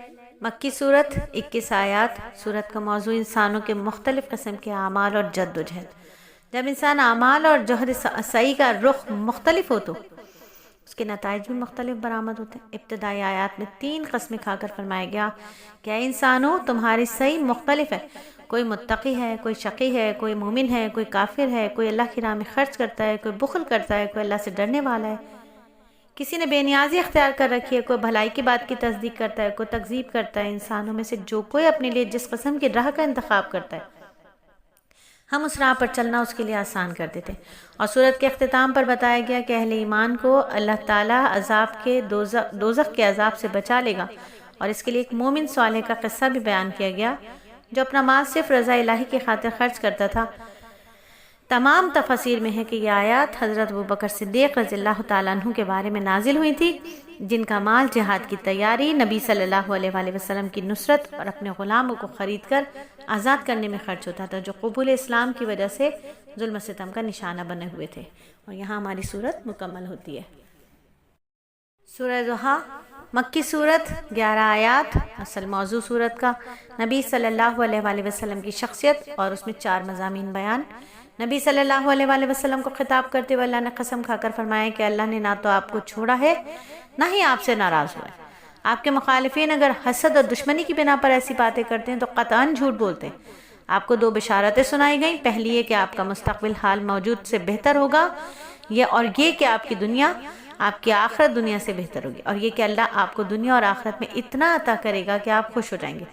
مکی صورت، 21 آیات۔ صورت کا موضوع انسانوں کے مختلف قسم کے اعمال اور جد و جہد۔ جب انسان اعمال اور جہد سعی کا رخ مختلف ہو تو اس کے نتائج بھی مختلف برآمد ہوتے ہیں۔ ابتدائی آیات میں 3 قسمیں کھا کر فرمایا گیا کہ اے انسانوں تمہاری سعی مختلف ہے، کوئی متقی ہے، کوئی شقی ہے، کوئی مومن ہے، کوئی کافر ہے، کوئی اللہ کی راہ میں خرچ کرتا ہے، کوئی بخل کرتا ہے، کوئی اللہ سے ڈرنے والا ہے، کسی نے بے نیازی اختیار کر رکھی ہے، کوئی بھلائی کی بات کی تصدیق کرتا ہے، کوئی تکذیب کرتا ہے۔ انسانوں میں سے جو کوئی اپنے لیے جس قسم کی راہ کا انتخاب کرتا ہے ہم اس راہ پر چلنا اس کے لیے آسان کر دیتے۔ اور سورت کے اختتام پر بتایا گیا کہ اہل ایمان کو اللہ تعالیٰ دوزخ کے عذاب سے بچا لے گا، اور اس کے لیے ایک مومن صالح کا قصہ بھی بیان کیا گیا جو اپنا مال صرف رضا الہی کی خاطر خرچ کرتا تھا۔ تمام تفاسیر میں ہے کہ یہ آیات حضرت ابوبکر صدیق رضی اللہ تعالیٰ عنہ کے بارے میں نازل ہوئی تھی، جن کا مال جہاد کی تیاری، نبی صلی اللہ علیہ وآلہ وسلم کی نصرت اور اپنے غلاموں کو خرید کر آزاد کرنے میں خرچ ہوتا تھا، جو قبول اسلام کی وجہ سے ظلم و ستم کا نشانہ بنے ہوئے تھے۔ اور یہاں ہماری صورت مکمل ہوتی ہے۔ سورہ ضحیٰ، مکی صورت، 11 آیات۔ اصل موضوع صورت کا نبی صلی اللہ علیہ وآلہ وسلم کی شخصیت، اور اس میں 4 مضامین بیان۔ نبی صلی اللہ علیہ وآلہ وسلم کو خطاب کرتے ہوئے اللہ نے قسم کھا کر فرمایا کہ اللہ نے نہ تو آپ کو چھوڑا ہے نہ ہی آپ سے ناراض ہوا ہے۔ آپ کے مخالفین اگر حسد اور دشمنی کی بنا پر ایسی باتیں کرتے ہیں تو قطعاً جھوٹ بولتے ہیں۔ آپ کو 2 بشارتیں سنائی گئیں، پہلی یہ کہ آپ کا مستقبل حال موجود سے بہتر ہوگا، اور یہ کہ آپ کی آخرت دنیا سے بہتر ہوگی، اور یہ کہ اللہ آپ کو دنیا اور آخرت میں اتنا عطا کرے گا کہ آپ خوش ہو جائیں گے۔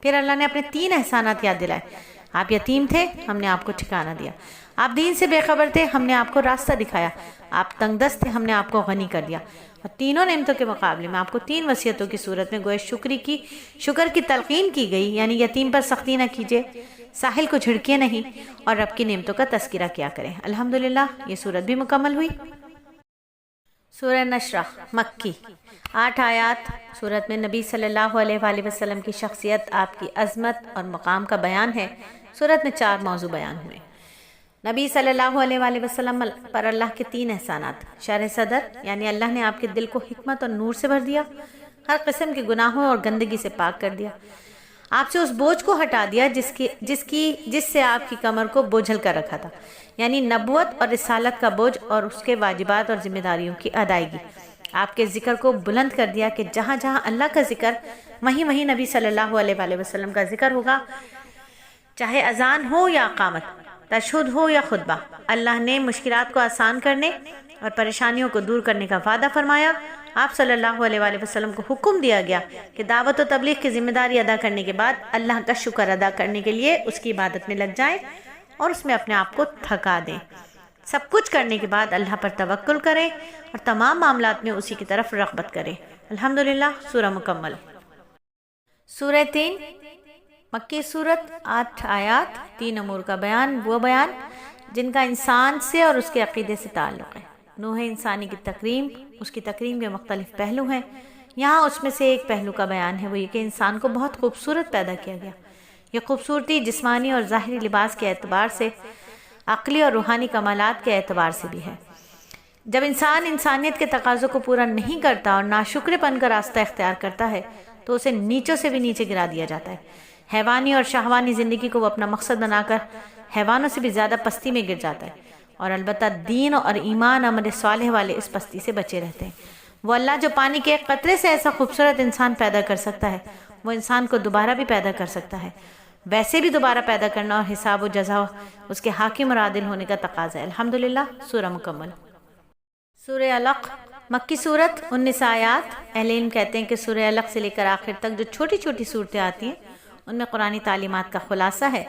پھر اللہ نے اپنے 3 احسانات یاد دلائے۔ آپ یتیم تھے، ہم نے آپ کو ٹھکانہ دیا۔ آپ دین سے بے خبر تھے، ہم نے آپ کو راستہ دکھایا۔ آپ تنگ دست تھے، ہم نے آپ کو غنی کر دیا۔ اور تینوں نعمتوں کے مقابلے میں آپ کو 3 وصیتوں کی صورت میں گویا شکر کی تلقین کی گئی، یعنی یتیم پر سختی نہ کیجیے، ساحل کو جھڑکیے نہیں، اور رب کی نعمتوں کا تذکرہ کیا کریں۔ الحمدللہ یہ صورت بھی مکمل ہوئی۔ سورہ نشرہ، مکی، 8 آیات۔ صورت میں نبی صلی اللہ علیہ وآلہ وسلم کی شخصیت، آپ کی عظمت اور مقام کا بیان ہے۔ صورت میں 4 موضوع بیان ہوئے۔ نبی صلی اللہ علیہ وآلہ وسلم پر اللہ کے 3 احسانات۔ شرح صدر، یعنی اللہ نے آپ کے دل کو حکمت اور نور سے بھر دیا، ہر قسم کے گناہوں اور گندگی سے پاک کر دیا، آپ سے اس بوجھ کو ہٹا دیا جس سے آپ کی کمر کو بوجھل کر رکھا تھا، یعنی نبوت اور رسالت کا بوجھ اور اس کے واجبات اور ذمہ داریوں کی ادائیگی۔ آپ کے ذکر کو بلند کر دیا کہ جہاں جہاں اللہ کا ذکر وہیں وہیں نبی صلی اللہ علیہ وآلہ وسلم کا ذکر ہوگا، چاہے اذان ہو یا اقامت، تشہد ہو یا خطبہ۔ اللہ نے مشکلات کو آسان کرنے اور پریشانیوں کو دور کرنے کا وعدہ فرمایا۔ آپ صلی اللہ علیہ وآلہ وسلم کو حکم دیا گیا کہ دعوت و تبلیغ کی ذمہ داری ادا کرنے کے بعد اللہ کا شکر ادا کرنے کے لیے اس کی عبادت میں لگ جائیں اور اس میں اپنے آپ کو تھکا دیں۔ سب کچھ کرنے کے بعد اللہ پر توکل کریں اور تمام معاملات میں اسی کی طرف رغبت کریں۔ الحمدللہ۔ سورہ مکمل۔ سورہ 3 مکی صورت، 8 آیات، 3 امور کا بیان، وہ بیان جن کا انسان سے اور اس کے عقیدے سے تعلق ہے۔ نوح انسانی کی تکریم، اس کی تکریم کے مختلف پہلو ہیں۔ یہاں اس میں سے ایک پہلو کا بیان ہے، وہ یہ کہ انسان کو بہت خوبصورت پیدا کیا گیا۔ یہ خوبصورتی جسمانی اور ظاہری لباس کے اعتبار سے، عقلی اور روحانی کمالات کے اعتبار سے بھی ہے۔ جب انسان انسانیت کے تقاضوں کو پورا نہیں کرتا اور ناشکر پن کا راستہ اختیار کرتا ہے تو اسے نیچوں سے بھی نیچے گرا دیا جاتا ہے۔ حیوانی اور شہوانی زندگی کو وہ اپنا مقصد بنا کر حیوانوں سے بھی زیادہ پستی میں گر جاتا ہے، اور البتہ دین اور ایمان عمل صالح والے اس پستی سے بچے رہتے ہیں۔ وہ اللہ جو پانی کے ایک قطرے سے ایسا خوبصورت انسان پیدا کر سکتا ہے، وہ انسان کو دوبارہ بھی پیدا کر سکتا ہے۔ ویسے بھی دوبارہ پیدا کرنا اور حساب و جزا اس کے حاکم اور عادل ہونے کا تقاضا ہے۔ الحمدللہ۔ سورہ مکمل۔ سورہ علق مکی صورت، 19 آیات۔ اہل علم کہتے ہیں کہ سورہ علق سے لے کر آخر تک جو چھوٹی چھوٹی صورتیں آتی ہیں ان میں قرآنی تعلیمات کا خلاصہ ہے۔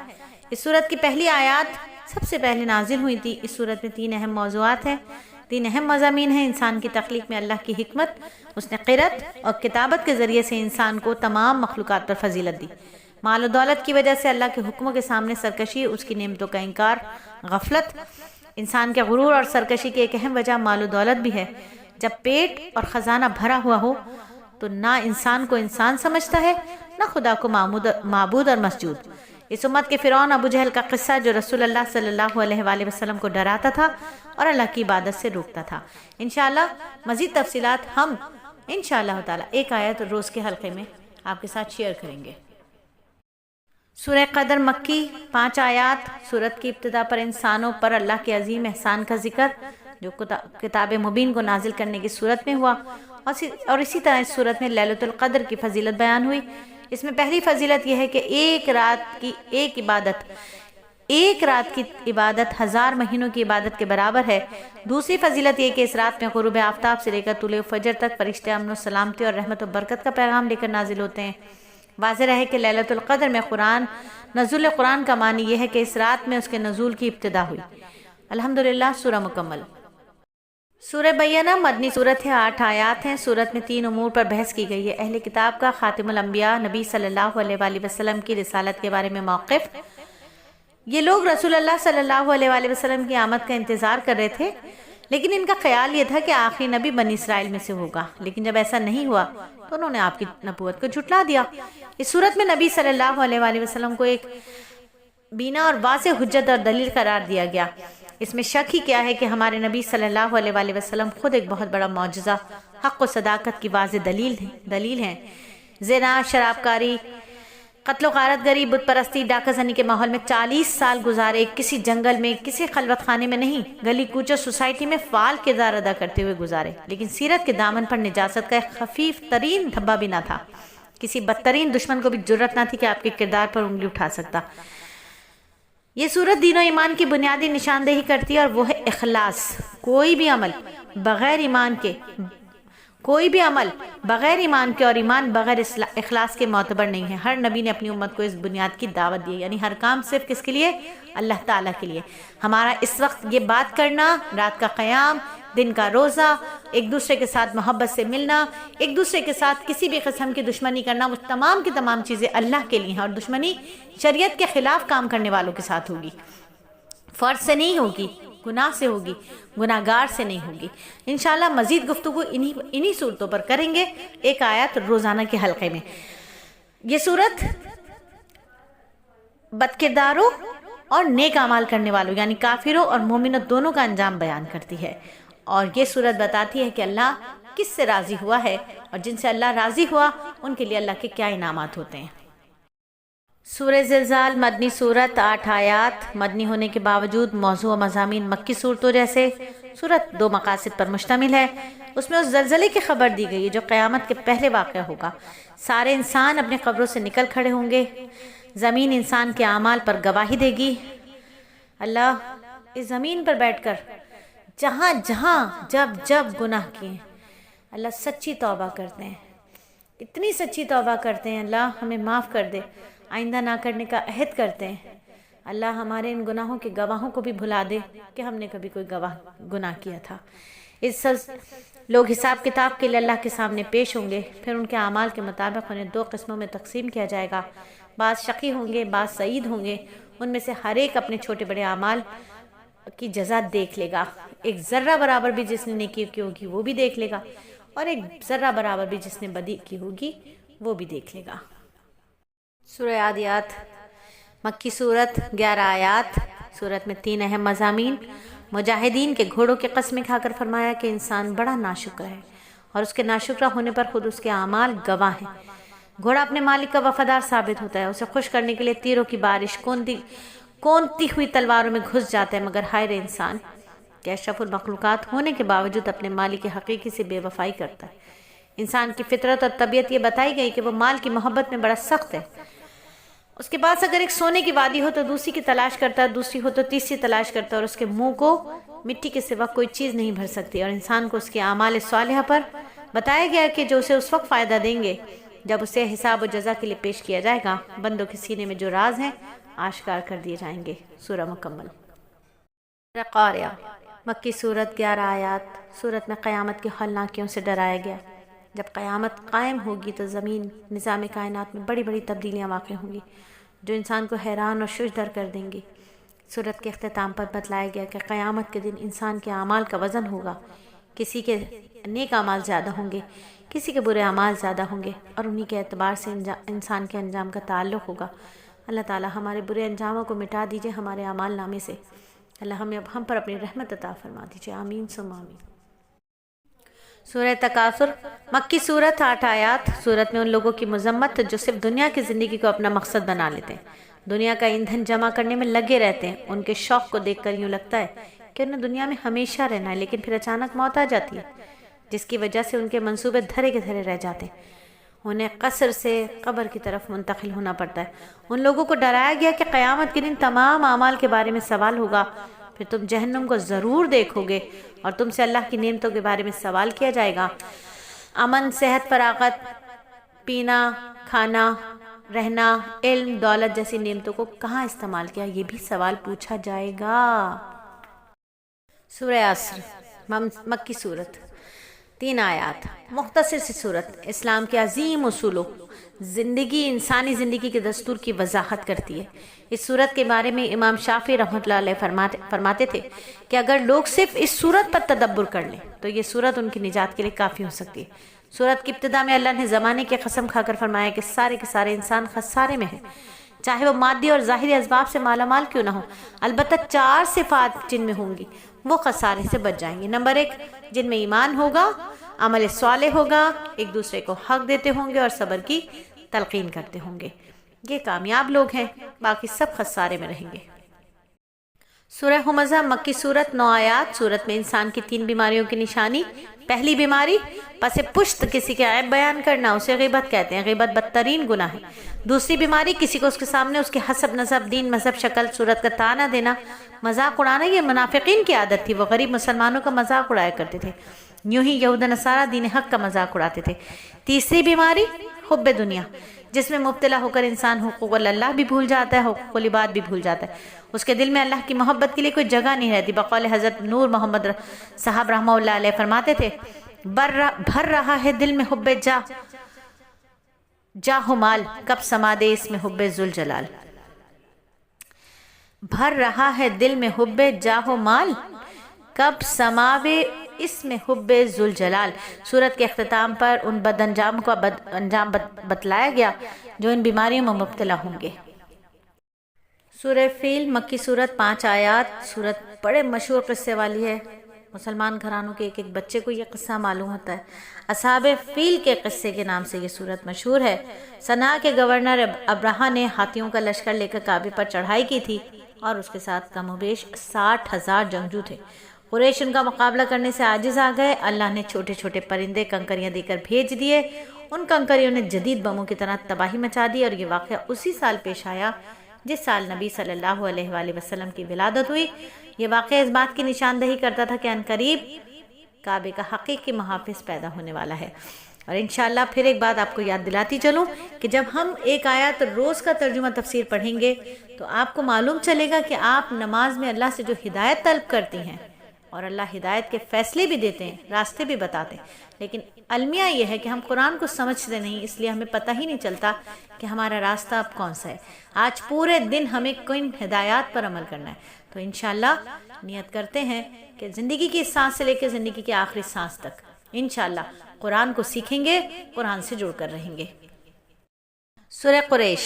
اس صورت کی پہلی آیات سب سے پہلے نازل ہوئی تھی۔ اس صورت میں 3 اہم موضوعات ہیں، 3 اہم مضامین ہیں۔ انسان کی تخلیق میں اللہ کی حکمت، اس نے قرأت اور کتابت کے ذریعے سے انسان کو تمام مخلوقات پر فضیلت دی۔ مال و دولت کی وجہ سے اللہ کے حکموں کے سامنے سرکشی، اس کی نعمتوں کا انکار، غفلت۔ انسان کے غرور اور سرکشی کی ایک اہم وجہ مال و دولت بھی ہے۔ جب پیٹ اور خزانہ بھرا ہوا ہو تو نہ انسان کو انسان سمجھتا ہے، نہ خدا کو معبود اور مسجود۔ اس امت کے فرعون ابو جہل کا قصہ جو رسول اللہ صلی اللہ علیہ وآلہ وسلم کو ڈراتا تھا اور اللہ کی عبادت سے روکتا تھا۔ انشاءاللہ مزید تفصیلات ہم انشاءاللہ تعالی ایک آیت روز کے حلقے میں آپ کے ساتھ شیئر کریں گے۔ سورہ قدر مکی، 5 آیات۔ سورت کی ابتدا پر انسانوں پر اللہ کے عظیم احسان کا ذکر جو کتاب مبین کو نازل کرنے کی صورت میں ہوا، اور اسی طرح اس صورت میں لیلۃ القدر کی فضیلت بیان ہوئی۔ اس میں پہلی فضیلت یہ ہے کہ ایک رات کی عبادت 1000 مہینوں کی عبادت کے برابر ہے۔ دوسری فضیلت یہ کہ اس رات میں غروب آفتاب سے لے کر طلوع فجر تک فرشتے امن و سلامتی اور رحمت و برکت کا پیغام لے کر نازل ہوتے ہیں۔ واضح رہے کہ لیلۃ القدر میں نزول قرآن کا معنی یہ ہے کہ اس رات میں اس کے نزول کی ابتدا ہوئی۔ الحمدللہ۔ سورہ مکمل۔ سورہ بینہ مدنی صورت ہے، 8 آیات ہیں۔ صورت میں 3 امور پر بحث کی گئی ہے۔ اہل کتاب کا خاتم الانبیاء نبی صلی اللہ علیہ وآلہ وسلم کی رسالت کے بارے میں موقف۔ یہ لوگ رسول اللہ صلی اللہ علیہ وآلہ وسلم کی آمد کا انتظار کر رہے تھے، لیکن ان کا خیال یہ تھا کہ آخری نبی بنی اسرائیل میں سے ہوگا، لیکن جب ایسا نہیں ہوا تو انہوں نے آپ کی نبوت کو جھٹلا دیا۔ اس صورت میں نبی صلی اللہ علیہ وآلہ وسلم کو ایک بینا اور واضح حجت اور دلیل قرار دیا گیا۔ اس میں شک ہی کیا ہے کہ ہمارے نبی صلی اللہ علیہ وآلہ وسلم خود ایک بہت بڑا معجزہ، حق و صداقت کی واضح دلیل ہیں۔ زنا، شراب کاری، قتل و غارت گری، بت پرستی، ڈاکہ زنی کے ماحول میں 40 سال گزارے، کسی جنگل میں، کسی خلوت خانے میں نہیں، گلی کوچوں سوسائٹی میں فعال کردار ادا کرتے ہوئے گزارے، لیکن سیرت کے دامن پر نجاست کا ایک خفیف ترین دھبا بھی نہ تھا۔ کسی بدترین دشمن کو بھی جرأت نہ تھی کہ آپ کے کردار پر انگلی اٹھا سکتا۔ یہ صورت دین و ایمان کی بنیادی نشاندہی کرتی ہے، اور وہ ہے اخلاص۔ کوئی بھی عمل بغیر ایمان کے اور ایمان بغیر اخلاص کے معتبر نہیں ہے۔ ہر نبی نے اپنی امت کو اس بنیاد کی دعوت دی، یعنی ہر کام صرف کس کے لیے؟ اللہ تعالیٰ کے لیے۔ ہمارا اس وقت یہ بات کرنا، رات کا قیام، دن کا روزہ، ایک دوسرے کے ساتھ محبت سے ملنا، ایک دوسرے کے ساتھ کسی بھی قسم کی دشمنی کرنا، وہ تمام کی تمام چیزیں اللہ کے لیے ہیں، اور دشمنی شریعت کے خلاف کام کرنے والوں کے ساتھ ہوگی، فرض سے نہیں ہوگی، گناہ سے ہوگی، گناہ گار سے نہیں ہوگی۔ انشاءاللہ مزید گفتگو انہی صورتوں پر کریں گے ایک آیت روزانہ کے حلقے میں۔ یہ صورت بدکرداروں اور نیک اعمال کرنے والوں یعنی کافروں اور مومنوں دونوں کا انجام بیان کرتی ہے، اور یہ صورت بتاتی ہے کہ اللہ کس سے راضی ہوا ہے، اور جن سے اللہ راضی ہوا ان کے لیے اللہ کے کیا انعامات ہوتے ہیں۔ سورہ زلزال مدنی صورت 8 آیات، مدنی ہونے کے باوجود موضوع و مضامین مکی صورتوں جیسے صورت 2 مقاصد پر مشتمل ہے۔ اس میں اس زلزلے کی خبر دی گئی ہے جو قیامت کے پہلے واقع ہوگا۔ سارے انسان اپنے قبروں سے نکل کھڑے ہوں گے، زمین انسان کے اعمال پر گواہی دے گی۔ اللہ اس زمین پر بیٹھ کر جہاں جہاں جب جب گناہ کیے اللہ سچی توبہ کرتے ہیں، اتنی سچی توبہ کرتے ہیں اللہ ہمیں معاف کر دے، آئندہ نہ کرنے کا عہد کرتے ہیں۔ اللہ ہمارے ان گناہوں کے گواہوں کو بھی بھلا دے کہ ہم نے کبھی کوئی گناہ کیا تھا۔ اس لوگ حساب کتاب کے لیے اللہ کے سامنے پیش ہوں گے، پھر ان کے اعمال کے مطابق انہیں 2 قسموں میں تقسیم کیا جائے گا، بعض شقی ہوں گے، بعض سعید ہوں گے۔ ان میں سے ہر ایک اپنے چھوٹے بڑے اعمال کی جزا دیکھ لے گا، ایک ذرہ برابر بھی جس نے نیکی کی ہوگی وہ بھی دیکھ لے گا، اور ایک ذرہ برابر بھی جس نے بدی کی ہوگی وہ بھی دیکھ لے گا۔ سورہ عادیات مکی صورت 11 آیات، صورت میں 3 اہم مضامین۔ مجاہدین کے گھوڑوں کی قسمیں کھا کر فرمایا کہ انسان بڑا ناشکر ہے اور اس کے ناشکرہ ہونے پر خود اس کے اعمال گواہ ہیں۔ گھوڑا اپنے مالک کا وفادار ثابت ہوتا ہے، اسے خوش کرنے کے لیے تیروں کی بارش کونتی ہوئی تلواروں میں گھس جاتا ہے، مگر ہائے رے انسان کہ اشرف المخلوقات ہونے کے باوجود اپنے مالک حقیقی سے بے وفائی کرتا ہے۔ انسان کی فطرت اور طبیعت یہ بتائی گئی کہ وہ مال کی محبت میں بڑا سخت ہے۔ اس کے پاس اگر ایک سونے کی وادی ہو تو دوسری کی تلاش کرتا ہے، دوسری ہو تو تیسری تلاش کرتا ہے، اور اس کے منہ کو مٹی کے سوا کوئی چیز نہیں بھر سکتی۔ اور انسان کو اس کے اعمال صالحہ پر بتایا گیا کہ جو اسے اس وقت فائدہ دیں گے جب اسے حساب و جزا کے لیے پیش کیا جائے گا۔ بندوں کے سینے میں جو راز ہیں آشکار کر دیے جائیں گے۔ سورہ مکمل۔ قاریہ مکی صورت 11 آیات، صورت میں قیامت کی ہولناکیوں سے ڈرایا گیا۔ جب قیامت قائم ہوگی تو زمین نظام کائنات میں بڑی بڑی تبدیلیاں واقع ہوں گی جو انسان کو حیران اور ششدر کر دیں گی۔ صورت کے اختتام پر بتلایا گیا کہ قیامت کے دن انسان کے اعمال کا وزن ہوگا، کسی کے نیک اعمال زیادہ ہوں گے، کسی کے برے اعمال زیادہ ہوں گے، اور انہی کے اعتبار سے انسان کے انجام کا تعلق ہوگا۔ اللہ تعالی ہمارے برے انجاموں کو مٹا دیجئے ہمارے اعمال نامے سے۔ اللہ ہم پر اپنی رحمت عطا فرما دیجئے، آمین ثم آمین۔ سورہ تکاثر مکی صورت 8 آیات، صورت میں ان لوگوں کی مذمت جو صرف دنیا کی زندگی کو اپنا مقصد بنا لیتے ہیں، دنیا کا ایندھن جمع کرنے میں لگے رہتے ہیں۔ ان کے شوق کو دیکھ کر یوں لگتا ہے کہ انہیں دنیا میں ہمیشہ رہنا ہے، لیکن پھر اچانک موت آ جاتی ہے جس کی وجہ سے ان کے منصوبے دھرے کے دھرے رہ جاتے ہیں، انہیں قصر سے قبر کی طرف منتقل ہونا پڑتا ہے۔ ان لوگوں کو ڈرایا گیا کہ قیامت کے دن تمام اعمال کے بارے میں سوال ہوگا، پھر تم جہنم کو ضرور دیکھو گے اور تم سے اللہ کی نعمتوں کے بارے میں سوال کیا جائے گا۔ امن، صحت، فراغت، پینا، کھانا، رہنا، علم، دولت جیسی نعمتوں کو کہاں استعمال کیا، یہ بھی سوال پوچھا جائے گا۔ سورہ عصر مکی صورت 3 آیات، مختصر سی صورت اسلام کے عظیم اصولوں انسانی زندگی کے دستور کی وضاحت کرتی ہے۔ اس صورت کے بارے میں امام شافعی رحمۃ اللہ علیہ فرماتے تھے کہ اگر لوگ صرف اس صورت پر تدبر کر لیں تو یہ صورت ان کی نجات کے لیے کافی ہو سکتی ہے۔ صورت کی ابتدا میں اللہ نے زمانے کی قسم کھا کر فرمایا کہ سارے کے سارے انسان خسارے میں ہیں، چاہے وہ مادی اور ظاہری اسباب سے مالا مال کیوں نہ ہو، البتہ 4 صفات جن میں ہوں گی وہ خسارے سے بچ جائیں گے۔ نمبر 1، جن میں ایمان ہوگا، عمل صالح ہوگا، ایک دوسرے کو حق دیتے ہوں گے اور صبر کی تلقین کرتے ہوں گے، یہ کامیاب لوگ ہیں، باقی سب خسارے میں رہیں گے۔ سورہ ہمزہ مکی صورت 9 آیات، صورت میں انسان کی 3 بیماریوں کی نشانی۔ پہلی بیماری پس پشت کسی کے عیب بیان کرنا، اسے غیبت کہتے ہیں، غیبت بدترین گناہ ہے۔ دوسری بیماری کسی کو اس کے سامنے اس کے حسب نسب، دین، مذہب، شکل، صورت کا تانا دینا، مذاق اڑانا، یہ منافقین کی عادت تھی، وہ غریب مسلمانوں کا مذاق اڑایا کرتے تھے، یوں ہی یہود و نصارہ دین حق کا مذاق اڑاتے تھے۔ تیسری بیماری حب دنیا، جس میں مبتلا ہو کر انسان حقوق اللہ بھی بھول جاتا ہے، حقوق العباد بھی بھول جاتا ہے، اس کے دل میں اللہ کی محبت کے لیے کوئی جگہ نہیں رہتی۔ بقول حضرت نور محمد صاحب رحمہ اللہ علیہ فرماتے تھے، بھر رہا ہے دل میں حب جاہ و مال، کب سما دے اس میں حب ذوالجلال۔ بھر رہا ہے دل میں حب جاہ و مال، کب سماوے اس میں حب ذوالجلال۔ سورت کے اختتام پر ان بد انجام کو انجام بتلایا گیا جو ان بیماریوں میں مبتلا ہوں گے۔ سورہ فیل مکی صورت 5 آیات، سورت بڑے مشہور قصے والی ہے۔ مسلمان گھرانوں کے ایک ایک بچے کو یہ قصہ معلوم ہوتا ہے۔ اصحاب فیل کے قصے کے نام سے یہ سورت مشہور ہے۔ صنعاء کے گورنر ابرہہ نے ہاتھیوں کا لشکر لے کر کعبے پر چڑھائی کی تھی اور اس کے ساتھ کم و بیش 60,000 جنگجو تھے۔ قریش ان کا مقابلہ کرنے سے عاجز آ گئے۔ اللہ نے چھوٹے چھوٹے پرندے کنکریاں دے کر بھیج دیے۔ ان کنکریوں نے جدید بموں کی طرح تباہی مچا دی، اور یہ واقعہ اسی سال پیش آیا جس سال نبی صلی اللہ علیہ وآلہ وسلم کی ولادت ہوئی۔ یہ واقعہ اس بات کی نشاندہی کرتا تھا کہ عنقریب کعبے کا حقیقی محافظ پیدا ہونے والا ہے۔ اور انشاءاللہ پھر ایک بات آپ کو یاد دلاتی چلوں کہ جب ہم ایک آیت روز کا ترجمہ تفسیر پڑھیں گے تو آپ کو معلوم چلے گا کہ آپ نماز میں اللہ سے جو ہدایت طلب کرتی ہیں، اور اللہ ہدایت کے فیصلے بھی دیتے ہیں، راستے بھی بتاتے ہیں، لیکن المیہ یہ ہے کہ ہم قرآن کو سمجھتے نہیں، اس لیے ہمیں پتہ ہی نہیں چلتا کہ ہمارا راستہ اب کون سا ہے۔ آج پورے دن ہمیں کن ہدایات پر عمل کرنا ہے، تو انشاءاللہ نیت کرتے ہیں کہ زندگی کی سانس سے لے کے زندگی کی آخری سانس تک انشاءاللہ قرآن کو سیکھیں گے، قرآن سے جڑ کر رہیں گے۔ سورہ قریش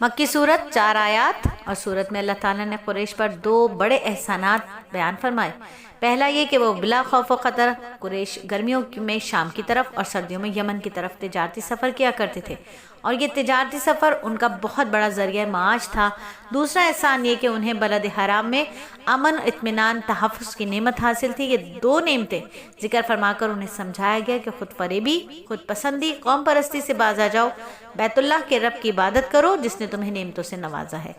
مکی صورت 4 آیات، اور صورت میں اللہ تعالیٰ نے قریش پر 2 بڑے احسانات بیان فرمائے۔ پہلا یہ کہ وہ بلا خوف و خطر قریش گرمیوں میں شام کی طرف اور سردیوں میں یمن کی طرف تجارتی سفر کیا کرتے تھے، اور یہ تجارتی سفر ان کا بہت بڑا ذریعہ معاش تھا۔ دوسرا احسان یہ کہ انہیں بلد حرام میں امن، اطمینان، تحفظ کی نعمت حاصل تھی۔ یہ 2 نعمتیں ذکر فرما کر انہیں سمجھایا گیا کہ خود فریبی، خود پسندی، قوم پرستی سے باز آ جاؤ، بیت اللہ کے رب کی عبادت کرو جس نے تمہیں نعمتوں سے نوازا ہے۔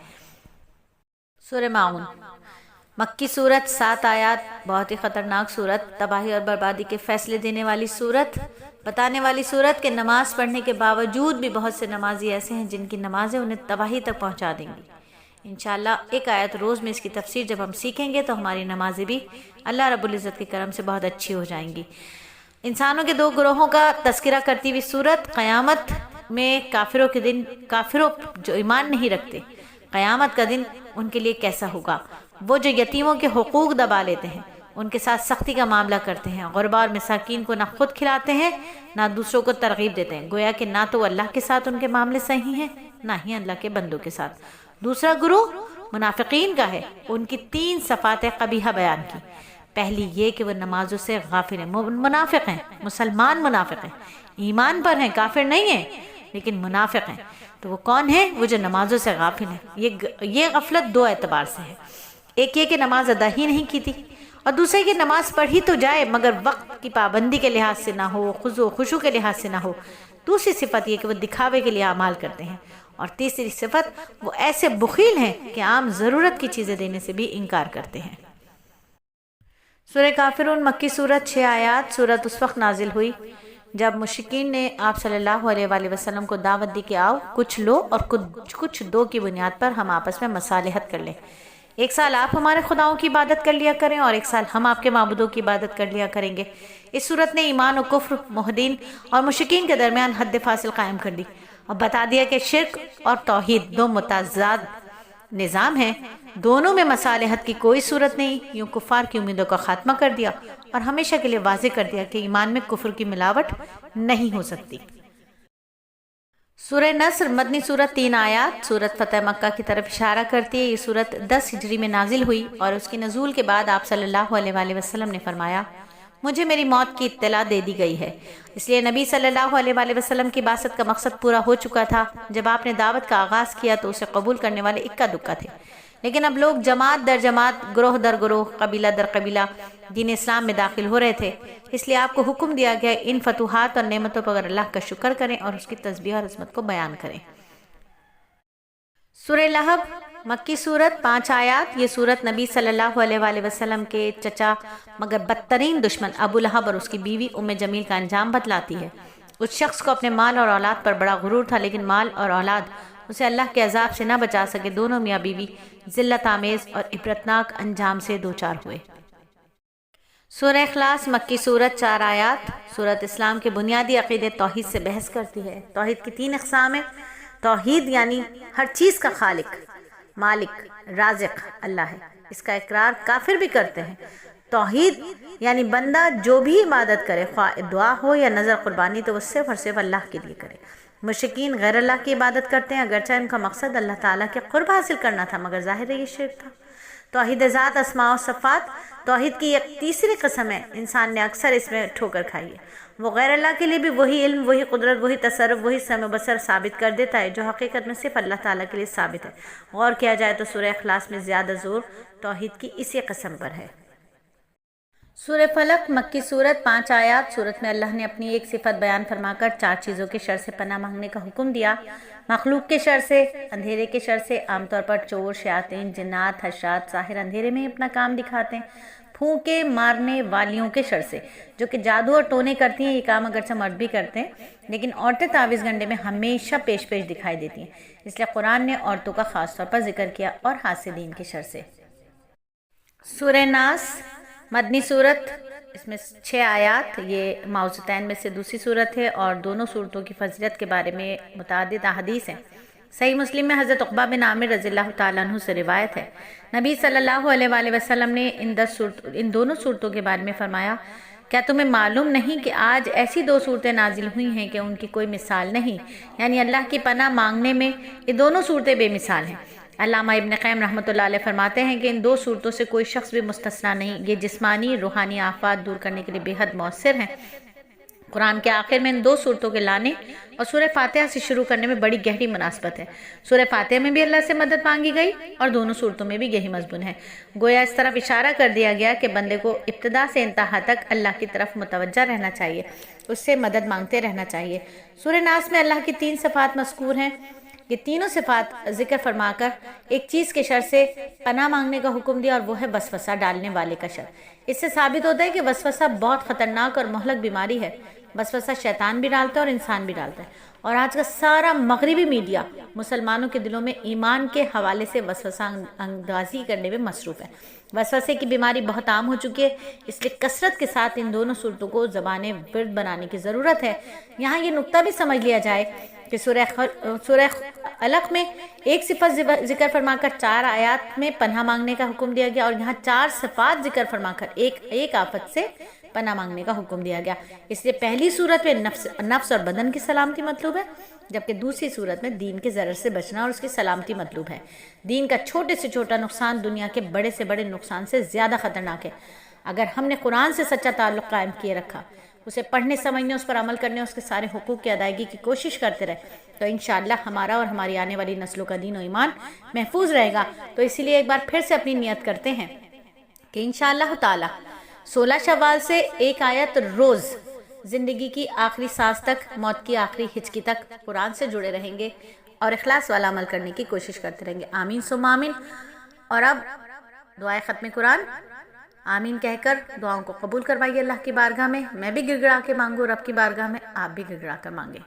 سورہ ماعون مکی صورت 7 آیات، بہت ہی خطرناک صورت، تباہی اور بربادی کے فیصلے دینے والی صورت، بتانے والی صورت کہ نماز پڑھنے کے باوجود بھی بہت سے نمازی ایسے ہیں جن کی نمازیں انہیں تباہی تک پہنچا دیں گی۔ انشاءاللہ ایک آیت روز میں اس کی تفسیر جب ہم سیکھیں گے تو ہماری نمازیں بھی اللہ رب العزت کے کرم سے بہت اچھی ہو جائیں گی۔ انسانوں کے 2 گروہوں کا تذکرہ کرتی ہوئی صورت، قیامت میں کافروں جو ایمان نہیں رکھتے، قیامت کا دن ان کے لیے کیسا ہوگا۔ وہ جو یتیموں کے حقوق دبا لیتے ہیں، ان کے ساتھ سختی کا معاملہ کرتے ہیں، غربا اور مساکین کو نہ خود کھلاتے ہیں نہ دوسروں کو ترغیب دیتے ہیں، گویا کہ نہ تو اللہ کے ساتھ ان کے معاملے صحیح ہیں نہ ہی اللہ کے بندوں کے ساتھ۔ دوسرا گروہ منافقین کا ہے۔ ان کی 3 صفات قبیحہ بیان کی۔ پہلی یہ کہ وہ نمازوں سے غافل ہیں، منافق ہیں، مسلمان منافق ہیں، ایمان پر ہیں، کافر نہیں ہیں لیکن منافق ہیں۔ تو وہ کون ہیں؟ وہ جو نمازوں سے غافل ہیں۔ یہ غفلت 2 اعتبار سے ہے۔ ایک یہ کہ نماز ادا ہی نہیں کی تھی، اور دوسرے کہ نماز پڑھی تو جائے مگر وقت کی پابندی کے لحاظ سے نہ ہو، خضوع و خشوع کے لحاظ سے نہ ہو۔ دوسری صفت یہ کہ وہ دکھاوے کے لیے اعمال کرتے ہیں، اور تیسری صفت وہ ایسے بخیل ہیں کہ عام ضرورت کی چیزیں دینے سے بھی انکار کرتے ہیں۔ سورہ کافرون مکی صورت 6 آیات، صورت اس وقت نازل ہوئی جب مشرکین نے آپ صلی اللہ علیہ وآلہ وسلم کو دعوت دی کہ آؤ کچھ لو اور کچھ دو کی بنیاد پر ہم آپس میں مصالحت کر لیں۔ 1 سال آپ ہمارے خداؤں کی عبادت کر لیا کریں اور 1 سال ہم آپ کے معبودوں کی عبادت کر لیا کریں گے۔ اس صورت نے ایمان و کفر، موحدین اور مشرکین کے درمیان حد فاصل قائم کر دی اور بتا دیا کہ شرک اور توحید 2 متضاد نظام ہیں، دونوں میں مصالحت کی کوئی صورت نہیں۔ یوں کفار کی امیدوں کا خاتمہ کر دیا اور ہمیشہ کے لیے واضح کر دیا کہ ایمان میں کفر کی ملاوٹ نہیں ہو سکتی۔ سورہ نصر مدنی صورت 3 آیات، سورت فتح مکہ کی طرف اشارہ کرتی ہے۔ یہ صورت 10 ہجری میں نازل ہوئی اور اس کی نزول کے بعد آپ صلی اللہ علیہ وآلہ وسلم نے فرمایا مجھے میری موت کی اطلاع دے دی گئی ہے، اس لیے نبی صلی اللہ علیہ وآلہ وسلم کی بعثت کا مقصد پورا ہو چکا تھا۔ جب آپ نے دعوت کا آغاز کیا تو اسے قبول کرنے والے اکا دکا تھے، لیکن اب لوگ جماعت در جماعت، گروہ در گروہ، قبیلہ در قبیلہ دین اسلام میں داخل ہو رہے تھے، اس لیے آپ کو حکم دیا گیا ان فتوحات اور نعمتوں پر اللہ کا شکر کریں اور اس کی تسبیح اور عظمت کو بیان کریں۔ سورہ لہب مکی صورت 5 آیات، یہ صورت نبی صلی اللہ علیہ وآلہ وسلم کے چچا مگر بدترین دشمن ابو لہب اور اس کی بیوی ام جمیل کا انجام بتلاتی ہے۔ اس شخص کو اپنے مال اور اولاد پر بڑا غرور تھا، لیکن مال اور اولاد اسے اللہ کے عذاب سے نہ بچا سکے۔ دونوں میاں بیوی ذلت آمیز اور عبرتناک انجام سے دوچار ہوئے۔ سورہ اخلاص مکی صورت 4 آیات، سورت اسلام کے بنیادی عقیدے توحید سے بحث کرتی ہے۔ توحید کی 3 اقسام ہیں۔ توحید یعنی ہر چیز کا خالق، مالک، رازق اللہ ہے، اس کا اقرار کافر بھی کرتے ہیں۔ توحید یعنی بندہ جو بھی عبادت کرے، خواہ دعا ہو یا نظر قربانی، تو وہ صرف اور صرف اللہ کے لیے کرے۔ مشرکین غیر اللہ کی عبادت کرتے ہیں، اگرچہ ان کا مقصد اللہ تعالیٰ کے قرب حاصل کرنا تھا، مگر ظاہر ہے یہ شرک تھا۔ توحید ذات، اسماء و صفات توحید کی ایک تیسری قسم ہے، انسان نے اکثر اس میں ٹھوکر کھائی ہے۔ وہ غیر اللہ کے لیے بھی وہی علم، وہی قدرت، وہی تصرف، وہی سمع و بصر ثابت کر دیتا ہے جو حقیقت میں صرف اللہ تعالیٰ کے لیے ثابت ہے۔ غور کیا جائے تو سورہ اخلاص میں زیادہ زور توحید کی اسی قسم پر ہے۔ سورہ فلق مکی صورت، 5 آیات۔ سورت میں اللہ نے اپنی ایک صفت بیان فرما کر 4 چیزوں کے شر سے پناہ مانگنے کا حکم دیا۔ مخلوق کے شر سے، اندھیرے کے شر سے، عام طور پر چور، شیاطین، جنات، حشرات، ساحر اندھیرے میں اپنا کام دکھاتے ہیں۔ پھونکے مارنے والیوں کے شر سے، جو کہ جادو اور ٹونے کرتی ہیں۔ یہ کام اگرچہ مرد بھی کرتے ہیں، لیکن عورتیں تعویذ گنڈے میں ہمیشہ پیش دکھائی دیتی ہیں، اس لیے قرآن نے عورتوں کا خاص طور پر ذکر کیا، اور حاسدین کے شر سے۔ سورہ ناس مدنی صورت، اس میں 6 آیات۔ یہ معوذتین میں سے دوسری صورت ہے، اور دونوں صورتوں کی فضیلت کے بارے میں متعدد احادیث ہیں۔ صحیح مسلم میں حضرت عقبہ بن عامر رضی اللہ تعالیٰ عنہ سے روایت ہے، نبی صلی اللہ علیہ وآلہ وسلم نے ان دونوں صورتوں کے بارے میں فرمایا، کیا تمہیں معلوم نہیں کہ آج ایسی 2 صورتیں نازل ہوئی ہیں کہ ان کی کوئی مثال نہیں؟ یعنی اللہ کی پناہ مانگنے میں یہ دونوں صورتیں بے مثال ہیں۔ علامہ ابن قیم رحمۃ اللہ علیہ فرماتے ہیں کہ ان 2 صورتوں سے کوئی شخص بھی مستثنیٰ نہیں، یہ جسمانی روحانی آفات دور کرنے کے لیے بے حد مؤثر ہیں۔ قرآن کے آخر میں ان 2 صورتوں کے لانے اور سورہ فاتحہ سے شروع کرنے میں بڑی گہری مناسبت ہے۔ سورہ فاتحہ میں بھی اللہ سے مدد مانگی گئی، اور دونوں صورتوں میں بھی یہی مضمون ہے۔ گویا اس طرف اشارہ کر دیا گیا کہ بندے کو ابتدا سے انتہا تک اللہ کی طرف متوجہ رہنا چاہیے، اس سے مدد مانگتے رہنا چاہیے۔ سورہ ناس میں اللہ کی 3 صفات مذکور ہیں۔ یہ تینوں صفات ذکر فرما کر ایک چیز کے شر سے پناہ مانگنے کا حکم دیا، اور وہ ہے وسوسہ ڈالنے والے کا شر۔ اس سے ثابت ہوتا ہے کہ وسوسہ بہت خطرناک اور مہلک بیماری ہے۔ وسوسہ شیطان بھی ڈالتا ہے اور انسان بھی ڈالتا ہے، اور آج کا سارا مغربی میڈیا مسلمانوں کے دلوں میں ایمان کے حوالے سے وسوسہ اندازی کرنے میں مصروف ہے۔ وسوسے کی بیماری بہت عام ہو چکی ہے، اس لیے کثرت کے ساتھ ان دونوں صورتوں کو زبان ورد بنانے کی ضرورت ہے۔ یہاں یہ نقطہ بھی سمجھ لیا جائے کہ سورہ علق میں ایک صفت ذکر فرما کر 4 آیات میں پناہ مانگنے کا حکم دیا گیا، اور یہاں 4 صفات ذکر فرما کر ایک آفت سے پناہ مانگنے کا حکم دیا گیا۔ اس لیے پہلی صورت میں نفس اور بدن کی سلامتی مطلوب ہے، جبکہ دوسری صورت میں دین کے ضرر سے بچنا اور اس کی سلامتی مطلوب ہے۔ دین کا چھوٹے سے چھوٹا نقصان دنیا کے بڑے سے بڑے نقصان سے زیادہ خطرناک ہے۔ اگر ہم نے قرآن سے سچا تعلق قائم کیے رکھا، اسے پڑھنے سمجھنے، اس پر عمل کرنے، اس کے سارے حقوق کی ادائیگی کی کوشش کرتے رہے، تو انشاءاللہ ہمارا اور ہماری آنے والی نسلوں کا دین و ایمان محفوظ رہے گا۔ تو اسی لیے ایک بار پھر سے اپنی نیت کرتے ہیں کہ انشاءاللہ تعالی 16 شوال سے 1 آیت روز زندگی کی آخری سانس تک، موت کی آخری ہچکی تک قرآن سے جڑے رہیں گے، اور اخلاص والا عمل کرنے کی کوشش کرتے رہیں گے۔ آمین ثم آمین۔ اور اب دعائے ختم قرآن، آمین کہہ کر دعاؤں کو قبول کروائیے اللہ کی بارگاہ میں۔ میں بھی گڑ گڑا کے مانگوں رب کی بارگاہ میں، آپ بھی گڑ گڑا کر مانگیں۔